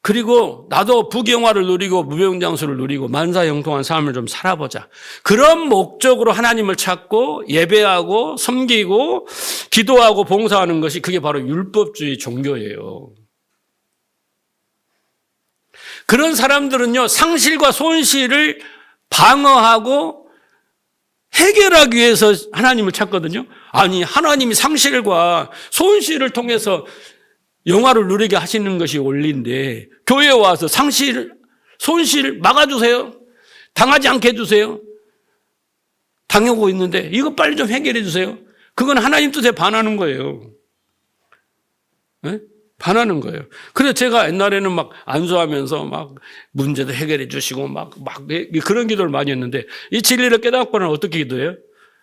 그리고 나도 부귀영화를 누리고 무병장수를 누리고 만사형통한 삶을 좀 살아보자. 그런 목적으로 하나님을 찾고 예배하고 섬기고 기도하고 봉사하는 것이 그게 바로 율법주의 종교예요. 그런 사람들은요, 상실과 손실을 방어하고 해결하기 위해서 하나님을 찾거든요. 아니, 하나님이 상실과 손실을 통해서 영화를 누리게 하시는 것이 원리인데 교회에 와서 상실, 손실 막아주세요. 당하지 않게 해주세요. 당하고 있는데 이거 빨리 좀 해결해 주세요. 그건 하나님 뜻에 반하는 거예요. 네? 반하는 거예요. 그래서 제가 옛날에는 막 안수하면서 막 문제도 해결해 주시고 막 그런 기도를 많이 했는데 이 진리를 깨닫고는 어떻게 기도해요?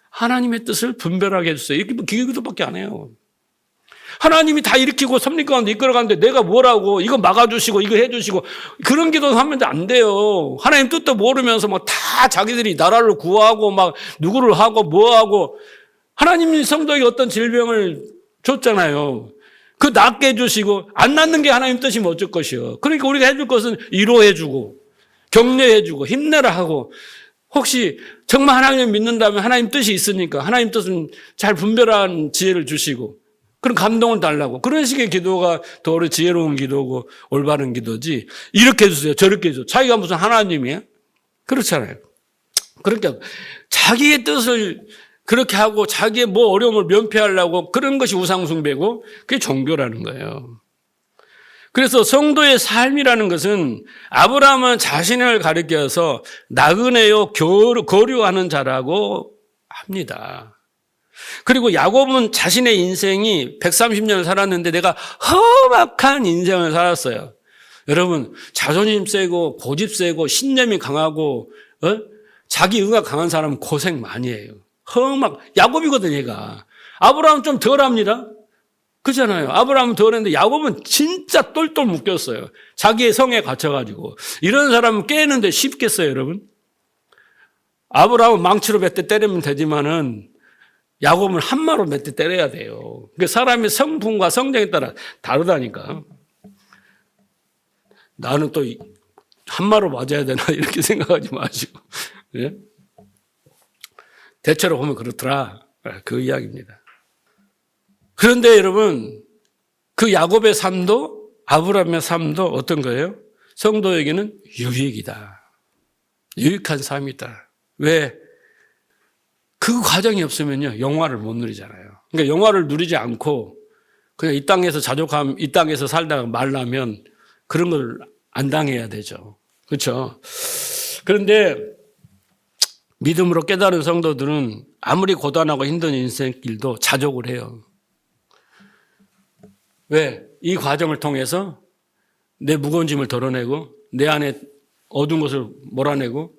하나님의 뜻을 분별하게 해주세요. 이렇게 기도밖에 안 해요. 하나님이 다 일으키고 섭리 가운데 이끌어가는데 내가 뭐라고 이거 막아주시고 이거 해주시고 그런 기도 하면 안 돼요. 하나님 뜻도 모르면서 막 다 자기들이 나라를 구하고 막 누구를 하고 뭐하고 하나님이 성도에게 어떤 질병을 줬잖아요. 그 낫게 해주시고 안 낫는 게 하나님 뜻이면 어쩔 것이요. 그러니까 우리가 해줄 것은 위로해주고 격려해주고 힘내라 하고 혹시 정말 하나님을 믿는다면 하나님 뜻이 있으니까 하나님 뜻은 잘 분별한 지혜를 주시고 그런 감동을 달라고. 그런 식의 기도가 더 지혜로운 기도고 올바른 기도지. 이렇게 해주세요. 저렇게 해주세요. 자기가 무슨 하나님이야? 그렇잖아요. 그러니까 자기의 뜻을 그렇게 하고 자기의 뭐 어려움을 면피하려고 그런 것이 우상숭배고 그게 종교라는 거예요. 그래서 성도의 삶이라는 것은 아브라함은 자신을 가리켜서 나그네요 거류하는 자라고 합니다. 그리고 야곱은 자신의 인생이 130년을 살았는데 내가 험악한 인생을 살았어요. 여러분 자존심 세고 고집 세고 신념이 강하고 자기 의가 강한 사람은 고생 많이 해요. 야곱이거든 얘가. 아브라함은 좀 덜합니다. 그렇잖아요. 아브라함은 덜했는데 야곱은 진짜 똘똘 묶였어요. 자기의 성에 갇혀가지고. 이런 사람은 깨는데 쉽겠어요 여러분? 아브라함은 망치로 몇 대 때리면 되지만은 야곱은 한마로 몇 대 때려야 돼요. 그러니까 사람의 성품과 성장에 따라 다르다니까. 나는 또 한마로 맞아야 되나 이렇게 생각하지 마시고. 예? 대체로 보면 그렇더라. 그 이야기입니다. 그런데 여러분 그 야곱의 삶도 아브라함의 삶도 어떤 거예요? 성도에게는 유익이다. 유익한 삶이다. 왜? 그 과정이 없으면요 영화를 못 누리잖아요. 그러니까 영화를 누리지 않고 그냥 이 땅에서 자족함, 이 땅에서 살다가 말라면 그런 걸 안 당해야 되죠. 그렇죠? 그런데 믿음으로 깨달은 성도들은 아무리 고단하고 힘든 인생길도 자족을 해요. 왜? 이 과정을 통해서 내 무거운 짐을 덜어내고 내 안에 어두운 것을 몰아내고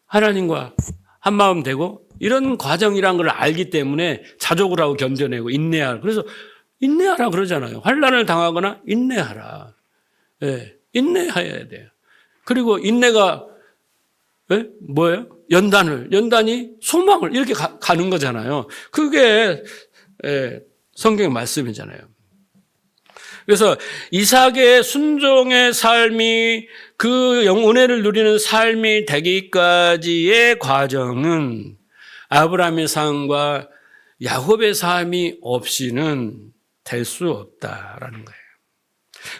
하나님과 한마음 되고 이런 과정이란 걸 알기 때문에 자족을 하고 견뎌내고 인내하라. 그래서 인내하라 그러잖아요. 환난을 당하거나 인내하라. 네, 인내해야 돼요. 그리고 인내가 뭐예요? 연단이 소망을 이렇게 가는 거잖아요. 그게 성경의 말씀이잖아요. 그래서 이삭의 순종의 삶이 그 은혜를 누리는 삶이 되기까지의 과정은 아브라함의 삶과 야곱의 삶이 없이는 될 수 없다라는 거예요.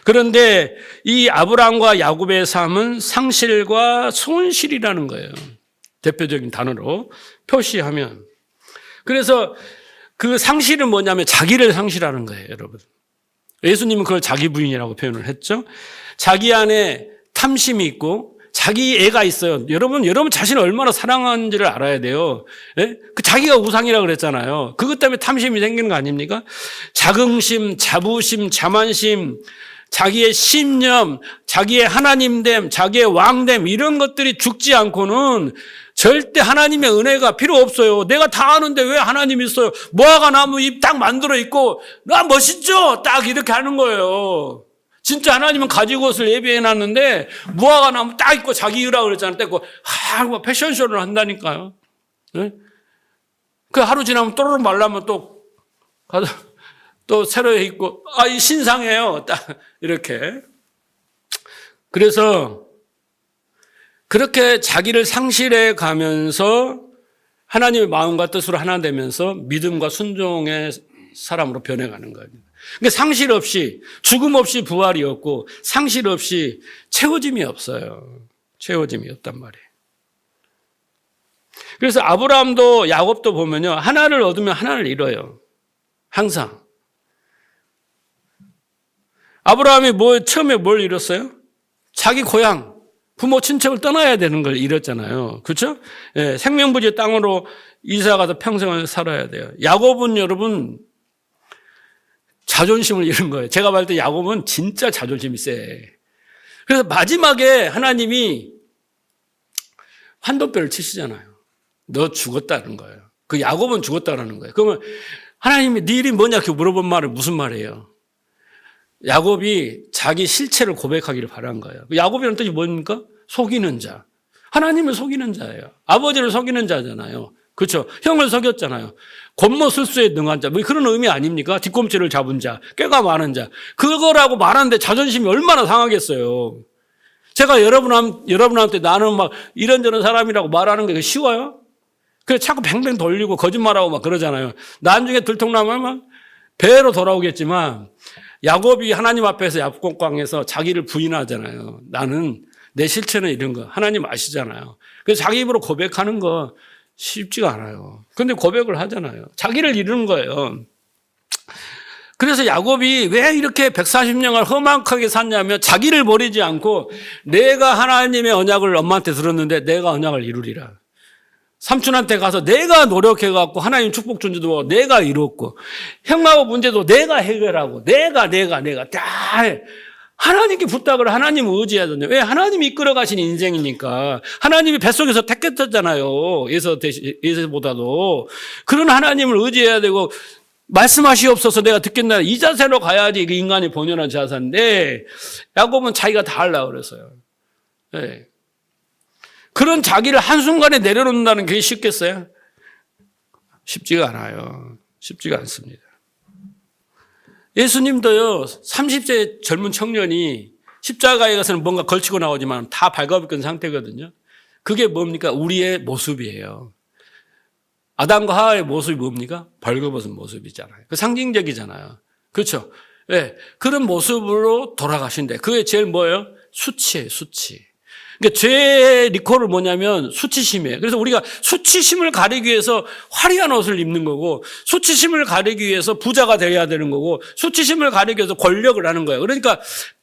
그런데 이 아브라함과 야곱의 삶은 상실과 손실이라는 거예요. 대표적인 단어로 표시하면. 그래서 그 상실은 뭐냐면 자기를 상실하는 거예요, 여러분. 예수님은 그걸 자기 부인이라고 표현을 했죠. 자기 안에 탐심이 있고 자기 애가 있어요. 여러분 자신을 얼마나 사랑하는지를 알아야 돼요. 예? 그 자기가 우상이라고 그랬잖아요. 그것 때문에 탐심이 생기는 거 아닙니까? 자긍심, 자부심, 자만심, 자기의 신념, 자기의 하나님됨, 자기의 왕됨 이런 것들이 죽지 않고는 절대 하나님의 은혜가 필요 없어요. 내가 다 아는데 왜 하나님 있어요? 무화과 나무 잎 딱 만들어 있고 나 멋있죠? 딱 이렇게 하는 거예요. 진짜 하나님은 가지것을 예비해 놨는데 무화과 나무 딱 있고 자기 일하고 그랬잖아요. 딱 있고 막 패션쇼를 한다니까요. 네? 그 하루 지나면 또르륵 말라면 또 가서 또 새로 입고 이 신상이에요. 딱 이렇게. 그래서 그렇게 자기를 상실해 가면서 하나님의 마음과 뜻으로 하나 되면서 믿음과 순종의 사람으로 변해가는 거예요. 그러니까 상실 없이 죽음 없이 부활이 없고 상실 없이 채워짐이 없어요. 채워짐이 없단 말이에요. 그래서 아브라함도 야곱도 보면요. 하나를 얻으면 하나를 잃어요. 항상. 아브라함이 처음에 뭘 잃었어요? 자기 고향, 부모 친척을 떠나야 되는 걸 잃었잖아요. 그렇죠? 예, 생명부지의 땅으로 이사 가서 평생을 살아야 돼요. 야곱은 여러분 자존심을 잃은 거예요. 제가 봤을 때 야곱은 진짜 자존심이 세. 그래서 마지막에 하나님이 환도뼈를 치시잖아요. 너 죽었다는 거예요. 그 야곱은 죽었다라는 거예요. 그러면 하나님이 네 일이 뭐냐 이렇게 물어본 말은 무슨 말이에요? 야곱이 자기 실체를 고백하기를 바란 거예요. 야곱이라는 뜻이 뭡니까? 속이는 자. 하나님을 속이는 자예요. 아버지를 속이는 자잖아요. 그렇죠? 형을 속였잖아요. 권모술수에 능한 자. 뭐 그런 의미 아닙니까? 뒤꿈치를 잡은 자, 꾀가 많은 자. 그거라고 말하는데 자존심이 얼마나 상하겠어요. 제가 여러분한테 나는 막 이런저런 사람이라고 말하는 게 쉬워요? 그래서 자꾸 뱅뱅 돌리고 거짓말하고 막 그러잖아요. 나중에 들통나면 막 배로 돌아오겠지만 야곱이 하나님 앞에서 야복강에서 자기를 부인하잖아요. 나는 내 실체는 이런 거. 하나님 아시잖아요. 그래서 자기 입으로 고백하는 거 쉽지가 않아요. 그런데 고백을 하잖아요. 자기를 이루는 거예요. 그래서 야곱이 왜 이렇게 140년을 험악하게 샀냐면 자기를 버리지 않고 내가 하나님의 언약을 엄마한테 들었는데 내가 언약을 이루리라. 삼촌한테 가서 내가 노력해갖고 하나님 축복 준지도 내가 이뤘고 형하고 문제도 내가 해결하고 내가 다 해. 하나님께 부탁을 하나님 의지해야 되는데 왜 하나님이 이끌어 가신 인생이니까 하나님이 뱃속에서 택했잖아요. 예서보다도 그런 하나님을 의지해야 되고 말씀하시옵소서 내가 듣겠나 이 자세로 가야지 이게 인간이 본연한 자세인데 야곱은 자기가 다 하려고 그랬어요. 네. 그런 자기를 한순간에 내려놓는다는 게 쉽겠어요? 쉽지가 않아요. 쉽지가 않습니다. 예수님도요, 30세 젊은 청년이 십자가에 가서는 뭔가 걸치고 나오지만 다 발가벗긴 상태거든요. 그게 뭡니까? 우리의 모습이에요. 아담과 하와의 모습이 뭡니까? 벌거벗은 모습이잖아요. 그 상징적이잖아요. 그렇죠? 네. 그런 모습으로 돌아가신대. 그게 제일 뭐예요? 수치예요, 수치. 그러니까 죄의 리콜은 뭐냐면 수치심이에요. 그래서 우리가 수치심을 가리기 위해서 화려한 옷을 입는 거고 수치심을 가리기 위해서 부자가 되어야 되는 거고 수치심을 가리기 위해서 권력을 하는 거예요. 그러니까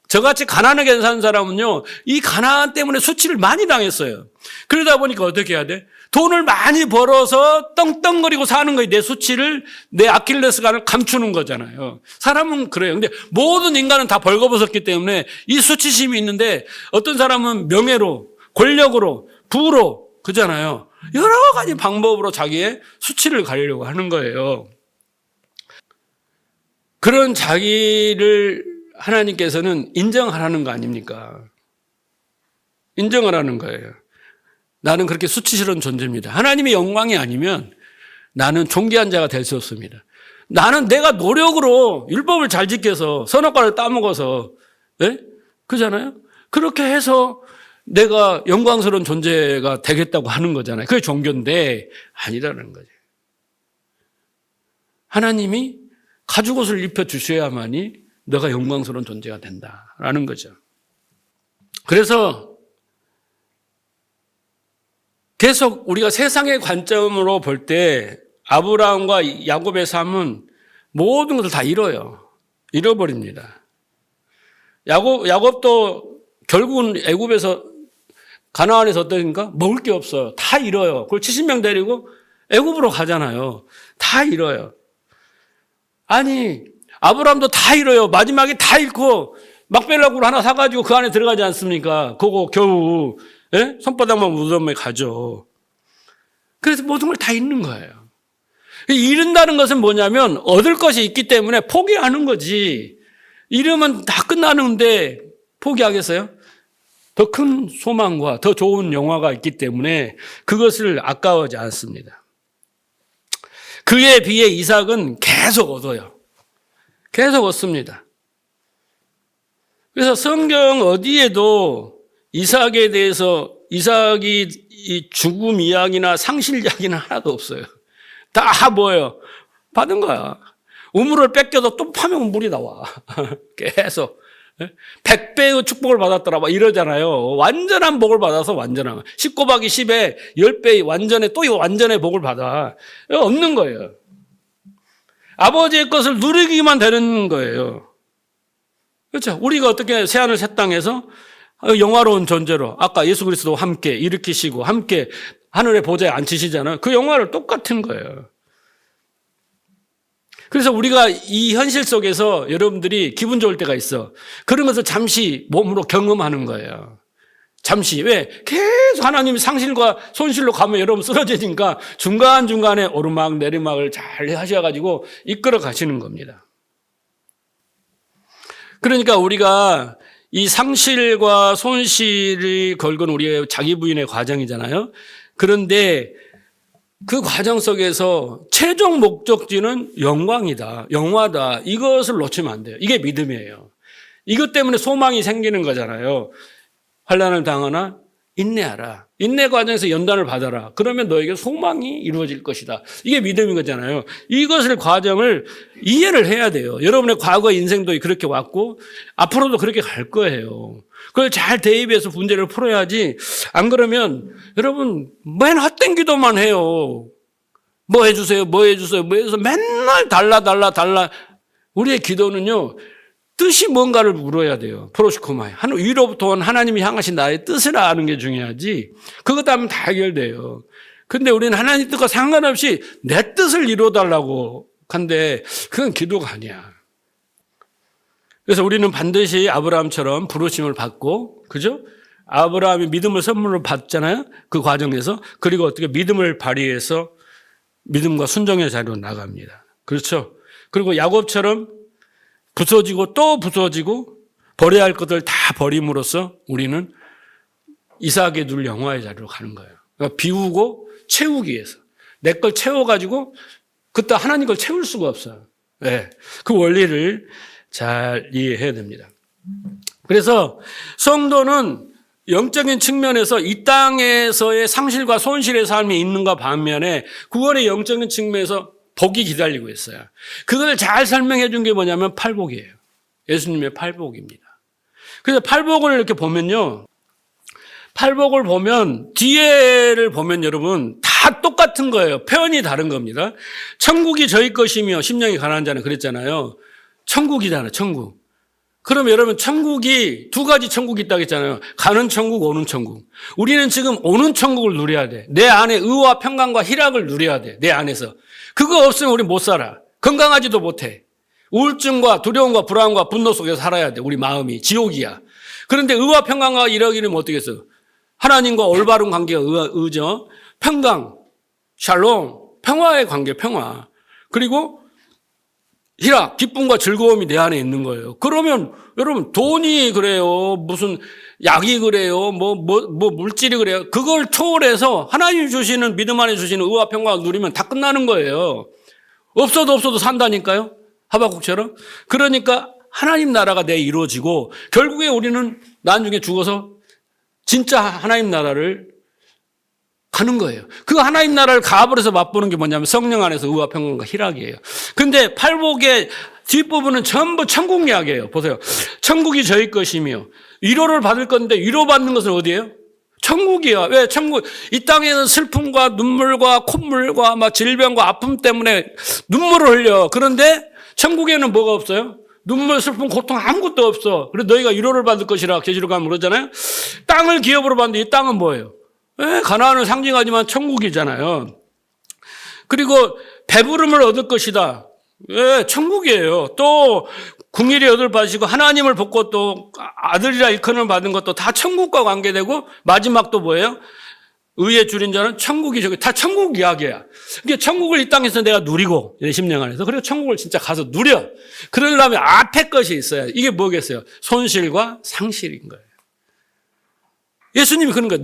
저같이 가난하게 사는 사람은요. 이 가난 때문에 수치를 많이 당했어요. 그러다 보니까 어떻게 해야 돼? 돈을 많이 벌어서 떵떵거리고 사는 거예요. 내 수치를 내 아킬레스건을 감추는 거잖아요. 사람은 그래요. 근데 모든 인간은 다 벌거벗었기 때문에 이 수치심이 있는데 어떤 사람은 명예로 권력으로 부로 그잖아요. 여러 가지 방법으로 자기의 수치를 가리려고 하는 거예요. 그런 자기를 하나님께서는 인정하라는 거 아닙니까? 인정하라는 거예요. 나는 그렇게 수치스러운 존재입니다. 하나님의 영광이 아니면 나는 존귀한 자가 될 수 없습니다. 나는 내가 노력으로 율법을 잘 지켜서 선악과를 따먹어서 네? 그잖아요. 그렇게 해서 내가 영광스러운 존재가 되겠다고 하는 거잖아요. 그게 종교인데 아니라는 거죠. 하나님이 가죽옷을 입혀주셔야만이 너가 영광스러운 존재가 된다라는 거죠. 그래서 계속 우리가 세상의 관점으로 볼 때 아브라함과 야곱의 삶은 모든 것을 다 잃어버립니다. 야곱도 결국은 애굽에서 가나안에서 어떠니까 먹을 게 없어요. 다 잃어요. 그걸 70명 데리고 애굽으로 가잖아요. 다 잃어요. 아니 아브라함도 다 잃어요. 마지막에 다 잃고 막벨라굴 하나 사가지고 그 안에 들어가지 않습니까? 그거 겨우 손바닥만 묻으면 가죠. 그래서 모든 걸 다 잃는 거예요. 잃는다는 것은 뭐냐면 얻을 것이 있기 때문에 포기하는 거지. 잃으면 다 끝나는데 포기하겠어요? 더 큰 소망과 더 좋은 영화가 있기 때문에 그것을 아까워하지 않습니다. 그에 비해 이삭은 계속 얻어요. 계속 얻습니다. 그래서 성경 어디에도 이삭에 대해서 이삭이 이 죽음 이야기나 상실 이야기는 하나도 없어요. 다 뭐예요? 받은 거야. 우물을 뺏겨도 또 파면 물이 나와. 계속. 100배의 축복을 받았더라 막 이러잖아요. 완전한 복을 받아서 완전한 10 곱하기 10에 10배 완전의 또 완전의 복을 받아. 없는 거예요. 아버지의 것을 누리기만 되는 거예요. 그렇죠? 우리가 어떻게 새하늘 새 땅에서 영화로운 존재로 아까 예수 그리스도와 함께 일으키시고 함께 하늘의 보좌에 앉히시잖아요. 그 영화를 똑같은 거예요. 그래서 우리가 이 현실 속에서 여러분들이 기분 좋을 때가 있어. 그런 것을 잠시 몸으로 경험하는 거예요. 잠시. 왜? 계속 하나님이 상실과 손실로 가면 여러분 쓰러지니까 중간중간에 오르막 내리막을 잘 하셔가지고 이끌어 가시는 겁니다. 그러니까 우리가 이 상실과 손실이 걸건 우리의 자기 부인의 과정이잖아요. 그런데 그 과정 속에서 최종 목적지는 영광이다, 영화다. 이것을 놓치면 안 돼요. 이게 믿음이에요. 이것 때문에 소망이 생기는 거잖아요. 환난을 당하나 인내하라. 인내 과정에서 연단을 받아라. 그러면 너에게 소망이 이루어질 것이다. 이게 믿음인 거잖아요. 이것을 과정을 이해를 해야 돼요. 여러분의 과거 인생도 그렇게 왔고 앞으로도 그렇게 갈 거예요. 그걸 잘 대입해서 문제를 풀어야지. 안 그러면 여러분 맨 헛된 기도만 해요. 뭐 해주세요, 뭐 해주세요, 뭐 해서 맨날 달라. 우리의 기도는요. 뜻이 뭔가를 물어야 돼요. 프로시코마이. 위로부터 온 하나님이 향하신 나의 뜻을 아는 게 중요하지. 그것 하면 다 해결돼요. 근데 우리는 하나님 뜻과 상관없이 내 뜻을 이루어달라고 한데 그건 기도가 아니야. 그래서 우리는 반드시 아브라함처럼 부르심을 받고, 그죠? 아브라함이 믿음을 선물로 받잖아요. 그 과정에서. 그리고 어떻게 믿음을 발휘해서 믿음과 순종의 자리로 나갑니다. 그렇죠? 그리고 야곱처럼 부서지고 또 부서지고 버려야 할 것들 다 버림으로써 우리는 이삭에 둘 영화의 자리로 가는 거예요. 그러니까 비우고 채우기 위해서. 내 걸 채워가지고 그때 하나님 걸 채울 수가 없어요. 네. 그 원리를 잘 이해해야 됩니다. 그래서 성도는 영적인 측면에서 이 땅에서의 상실과 손실의 삶이 있는가 반면에 구원의 영적인 측면에서 복이 기다리고 있어요. 그걸 잘 설명해 준 게 뭐냐면 팔복이에요. 예수님의 팔복입니다. 그래서 팔복을 이렇게 보면요. 팔복을 보면 뒤에를 보면 여러분 다 똑같은 거예요. 표현이 다른 겁니다. 천국이 저희 것이며 심령이 가난한 자는 그랬잖아요. 천국이잖아요. 천국. 그럼 여러분 천국이 두 가지 천국이 있다고 했잖아요. 가는 천국, 오는 천국. 우리는 지금 오는 천국을 누려야 돼. 내 안에 의와 평강과 희락을 누려야 돼. 내 안에서. 그거 없으면 우리 못 살아. 건강하지도 못해. 우울증과 두려움과 불안과 분노 속에서 살아야 돼. 우리 마음이. 지옥이야. 그런데 의와 평강과 이러기는 어떻게 했어? 하나님과 올바른 관계가 의죠. 평강, 샬롬, 평화의 관계, 평화. 그리고 희락, 기쁨과 즐거움이 내 안에 있는 거예요. 그러면 여러분 돈이 그래요. 무슨 약이 그래요. 뭐 물질이 그래요. 그걸 초월해서 하나님 주시는 믿음 안에 주시는 의와 평강을 누리면 다 끝나는 거예요. 없어도 산다니까요. 하박국처럼. 그러니까 하나님 나라가 내 이루어지고 결국에 우리는 나중에 죽어서 진짜 하나님 나라를 가는 거예요. 그 하나님 나라를 가버려서 맛보는 게 뭐냐면 성령 안에서 의와 평강과 희락이에요. 근데 팔복의 뒷부분은 전부 천국 이야기예요. 보세요. 천국이 저희 것이며 위로를 받을 건데 위로받는 것은 어디예요? 천국이야. 왜? 천국. 이 땅에는 슬픔과 눈물과 콧물과 막 질병과 아픔 때문에 눈물을 흘려. 그런데 천국에는 뭐가 없어요? 눈물, 슬픔, 고통 아무것도 없어. 그래서 너희가 위로를 받을 것이라 계시록 하면 그러잖아요. 땅을 기업으로 받는데 이 땅은 뭐예요? 가나안을 상징하지만 천국이잖아요. 그리고 배부름을 얻을 것이다. 천국이에요. 또 궁일이 여덟 받으시고 하나님을 벗고 또 아들이라 일컬음을 받은 것도 다 천국과 관계되고 마지막도 뭐예요? 의에 줄인 자는 천국이 저기 다 천국 이야기야. 그러니까 천국을 이 땅에서 내가 누리고 심령 안에서 그리고 천국을 진짜 가서 누려. 그러려면 앞에 것이 있어야 이게 뭐겠어요? 손실과 상실인 거예요. 예수님이 그런 거예요.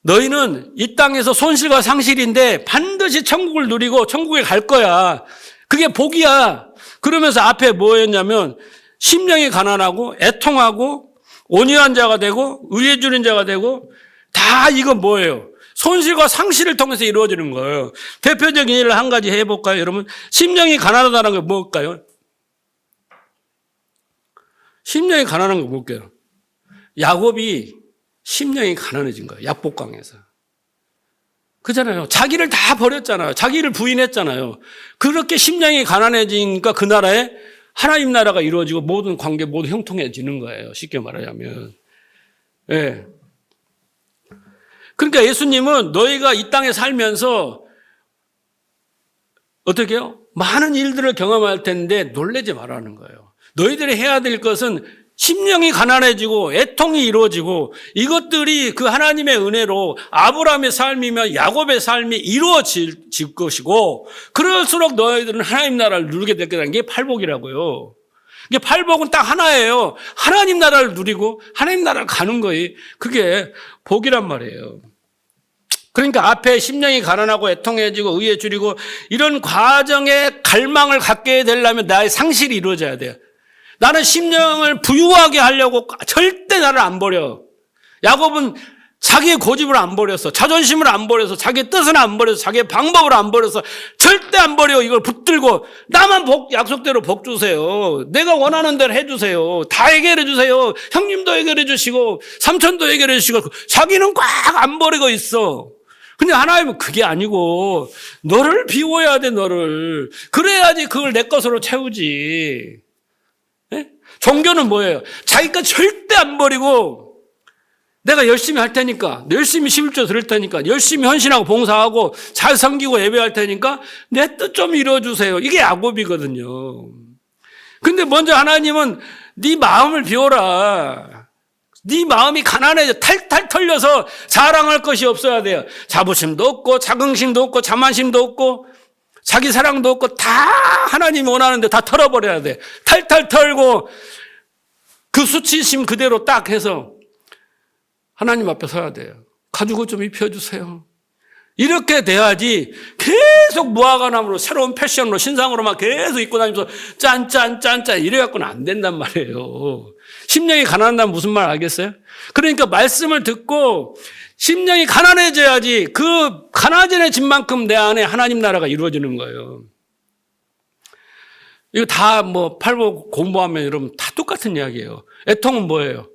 너희는 이 땅에서 손실과 상실인데 반드시 천국을 누리고 천국에 갈 거야. 그게 복이야. 그러면서 앞에 뭐였냐면 심령이 가난하고 애통하고 온유한 자가 되고 의에 줄인 자가 되고 다 이건 뭐예요? 손실과 상실을 통해서 이루어지는 거예요. 대표적인 일을 한 가지 해볼까요, 여러분? 심령이 가난하다는 게 뭘까요? 심령이 가난한 거 뭘까요? 야곱이 심령이 가난해진 거예요. 약복강에서. 그잖아요. 자기를 다 버렸잖아요. 자기를 부인했잖아요. 그렇게 심령이 가난해지니까 그 나라에 하나님 나라가 이루어지고 모든 관계 모두 형통해지는 거예요. 쉽게 말하자면. 예. 그러니까 예수님은 너희가 이 땅에 살면서 어떻게 해요? 많은 일들을 경험할 텐데 놀라지 말라는 거예요. 너희들이 해야 될 것은 심령이 가난해지고 애통이 이루어지고 이것들이 그 하나님의 은혜로 아브라함의 삶이며 야곱의 삶이 이루어질 것이고 그럴수록 너희들은 하나님 나라를 누리게 될 거라는 게 팔복이라고요. 이게 팔복은 딱 하나예요. 하나님 나라를 누리고 하나님 나라를 가는 거예요. 그게 복이란 말이에요. 그러니까 앞에 심령이 가난하고 애통해지고 의에 줄이고 이런 과정에 갈망을 갖게 되려면 나의 상실이 이루어져야 돼요. 나는 심령을 부유하게 하려고 절대 나를 안 버려. 야곱은 자기의 고집을 안 버렸어. 자존심을 안 버려서 자기의 뜻은 안 버려서 자기의 방법을 안 버려서 절대 안 버려. 이걸 붙들고 나만 약속대로 복 주세요. 내가 원하는 대로 해주세요. 다 해결해 주세요. 형님도 해결해 주시고 삼촌도 해결해 주시고 자기는 꽉 안 버리고 있어. 근데 하나님은 그게 아니고 너를 비워야 돼. 너를. 그래야지 그걸 내 것으로 채우지. 네? 종교는 뭐예요? 자기 것 절대 안 버리고 내가 열심히 할 테니까 열심히 11조 드릴 테니까 열심히 헌신하고 봉사하고 잘 섬기고 예배할 테니까 내 뜻 좀 이루어주세요. 이게 야곱이거든요. 근데 먼저 하나님은 네 마음을 비워라. 네 마음이 가난해져 탈탈 털려서 자랑할 것이 없어야 돼요. 자부심도 없고 자긍심도 없고 자만심도 없고 자기 사랑도 없고 다 하나님이 원하는데 다 털어버려야 돼. 탈탈 털고 그 수치심 그대로 딱 해서 하나님 앞에 서야 돼요. 가죽 옷 좀 입혀주세요. 이렇게 돼야지 계속 무화과나무로 새로운 패션으로 신상으로만 계속 입고 다니면서 짠짠짠짠 이래갖고는 안 된단 말이에요. 심령이 가난하다는 무슨 말 알겠어요? 그러니까 말씀을 듣고 심령이 가난해져야지 그 가난해진 만큼 내 안에 하나님 나라가 이루어지는 거예요. 이거 다 팔복 공부하면 여러분 다 똑같은 이야기예요. 애통은 뭐예요?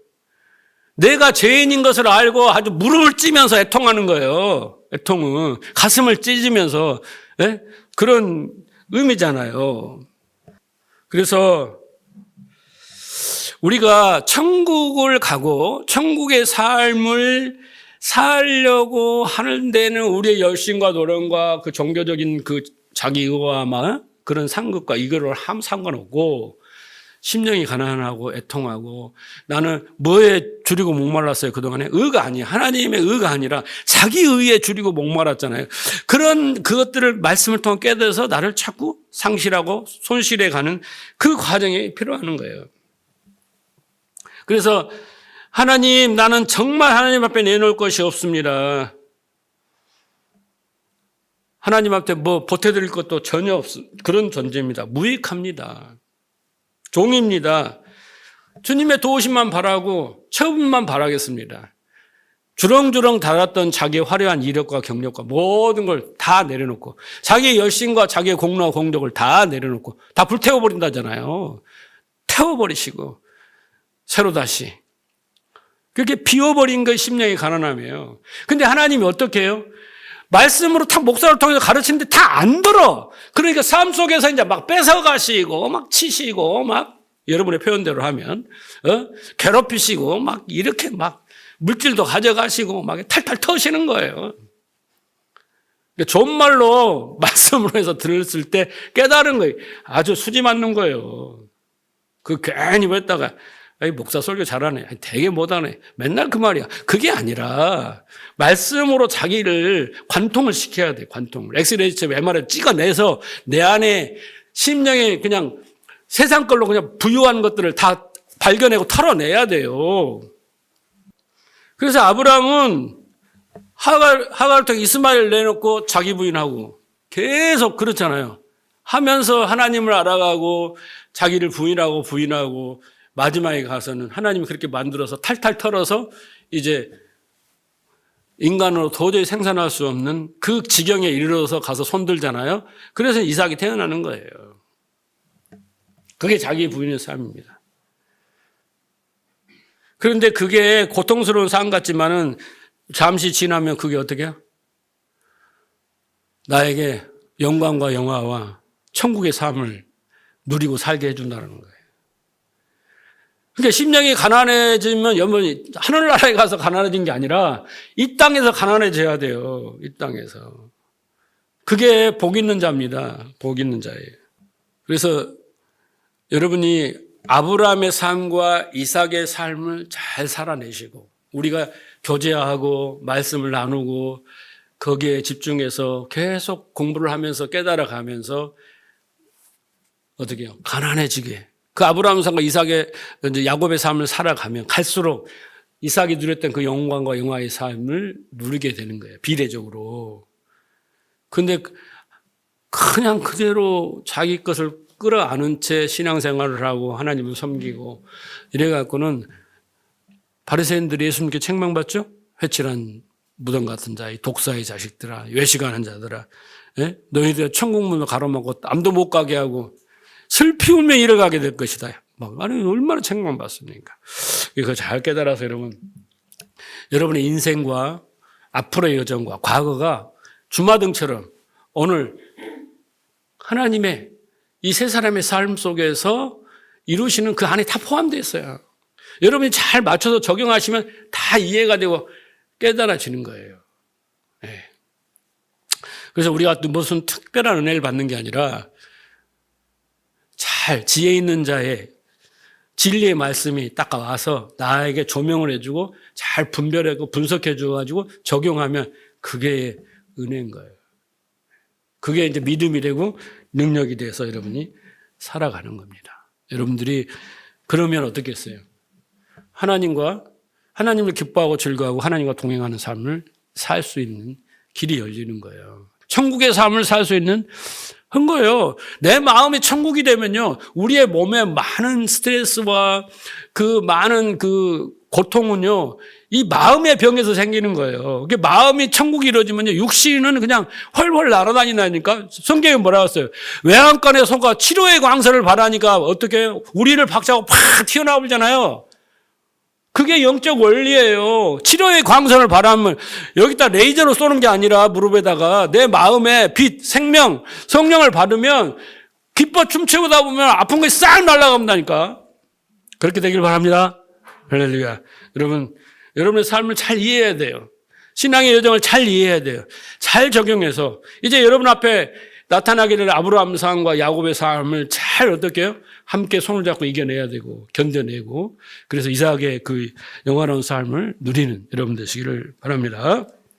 내가 죄인인 것을 알고 아주 무릎을 찌면서 애통하는 거예요. 애통은 가슴을 찢으면서 그런 의미잖아요. 그래서 우리가 천국을 가고 천국의 삶을 살려고 하는 데는 우리의 열심과 노력과 그 종교적인 그 자기 의와 그런 상급과 이거를 함 상관없고 심령이 가난하고 애통하고 나는 뭐에 줄이고 목말랐어요 그동안에? 의가 아니에요. 하나님의 의가 아니라 자기 의에 줄이고 목말랐잖아요. 그런 그것들을 말씀을 통해 깨달아서 나를 자꾸 상실하고 손실해 가는 그 과정이 필요한 거예요. 그래서 하나님 나는 정말 하나님 앞에 내놓을 것이 없습니다. 하나님 앞에 보태드릴 것도 전혀 그런 존재입니다. 무익합니다. 종입니다. 주님의 도우심만 바라고 처분만 바라겠습니다. 주렁주렁 달았던 자기의 화려한 이력과 경력과 모든 걸 다 내려놓고 자기의 열심과 자기의 공로와 공덕을 다 내려놓고 다 불태워버린다잖아요. 태워버리시고 새로 다시 그렇게 비워버린 것이 심령이 가난함이에요. 근데 하나님이 어떻게 해요? 말씀으로 탁 목사를 통해서 가르치는데 다 안 들어. 그러니까 삶 속에서 이제 막 뺏어가시고 막 치시고 막 여러분의 표현대로 하면 괴롭히시고 막 이렇게 막 물질도 가져가시고 막 탈탈 터시는 거예요. 좋은 말로 말씀으로 해서 들었을 때 깨달은 거예요. 아주 수지 맞는 거예요. 그 괜히 했다가 목사 설교 잘하네. 되게 못하네. 맨날 그 말이야. 그게 아니라 말씀으로 자기를 관통을 시켜야 돼. 관통을. 엑스레이처 MR을 찍어내서 내 안에 심령에 그냥 세상 걸로 그냥 부유한 것들을 다 발견하고 털어내야 돼요. 그래서 아브라함은 하갈을 통해 이스마엘 내놓고 자기 부인하고 계속 그렇잖아요. 하면서 하나님을 알아가고 자기를 부인하고 마지막에 가서는 하나님이 그렇게 만들어서 탈탈 털어서 이제 인간으로 도저히 생산할 수 없는 그 지경에 이르러서 가서 손들잖아요. 그래서 이삭이 태어나는 거예요. 그게 자기 부인의 삶입니다. 그런데 그게 고통스러운 삶 같지만은 잠시 지나면 그게 어떻게 해요? 나에게 영광과 영화와 천국의 삶을 누리고 살게 해준다는 거예요. 그러니까 심령이 가난해지면 여러분이 하늘나라에 가서 가난해진 게 아니라 이 땅에서 가난해져야 돼요. 이 땅에서. 그게 복 있는 자입니다. 복 있는 자예요. 그래서 여러분이 아브라함의 삶과 이삭의 삶을 잘 살아내시고 우리가 교제하고 말씀을 나누고 거기에 집중해서 계속 공부를 하면서 깨달아가면서 어떻게 해요? 가난해지게. 그 아브라함 삶과 이삭의 이제 야곱의 삶을 살아가면 갈수록 이삭이 누렸던 그 영광과 영화의 삶을 누리게 되는 거예요. 비례적으로. 근데 그냥 그대로 자기 것을 끌어안은 채 신앙생활을 하고 하나님을 섬기고 이래갖고는 바리새인들이 예수님께 책망받죠? 회칠한 무덤 같은 자의 독사의 자식들아, 외식하는 자들아, 예? 너희들 천국문을 가로막고 땀도 못 가게 하고 슬피 울며 이뤄가게 될 것이다. 아니 얼마나 책망받습니까? 이거 잘 깨달아서 여러분의 인생과 앞으로의 여정과 과거가 주마등처럼 오늘 하나님의 이 세 사람의 삶 속에서 이루시는 그 안에 다 포함되어 있어요. 여러분이 잘 맞춰서 적용하시면 다 이해가 되고 깨달아지는 거예요. 네. 그래서 우리가 또 무슨 특별한 은혜를 받는 게 아니라 잘 지혜 있는 자의 진리의 말씀이 딱 와서 나에게 조명을 해주고 잘 분별하고 분석해 줘가지고 적용하면 그게 은혜인 거예요. 그게 이제 믿음이 되고 능력이 돼서 여러분이 살아가는 겁니다. 여러분들이 그러면 어떻겠어요? 하나님을 기뻐하고 즐거워하고 하나님과 동행하는 삶을 살 수 있는 길이 열리는 거예요. 천국의 삶을 살 수 있는 한 거예요. 내 마음이 천국이 되면요, 우리의 몸에 많은 스트레스와 그 많은 그 고통은요, 이 마음의 병에서 생기는 거예요. 마음이 천국이 이루어지면요, 육신은 그냥 훨훨 날아다닌다니까. 성경에 뭐라고 했어요? 외양간의 소가 치료의 광선을 바라니까 어떻게 우리를 박차고 팍 튀어나오잖아요. 그게 영적 원리예요. 치료의 광선을 바라면 여기다 레이저로 쏘는 게 아니라 무릎에다가 내 마음에 빛, 생명, 성령을 받으면 기뻐 춤추다 보면 아픈 것이 싹 날아간다니까. 그렇게 되길 바랍니다. 할렐루야. 여러분의 삶을 잘 이해해야 돼요. 신앙의 여정을 잘 이해해야 돼요. 잘 적용해서 이제 여러분 앞에 나타나게 될 아브라함 삶과 야곱의 삶을 잘 어떻게 해요? 함께 손을 잡고 이겨내야 되고 견뎌내고 그래서 이삭의 그 영화로운 삶을 누리는 여러분 되시기를 바랍니다.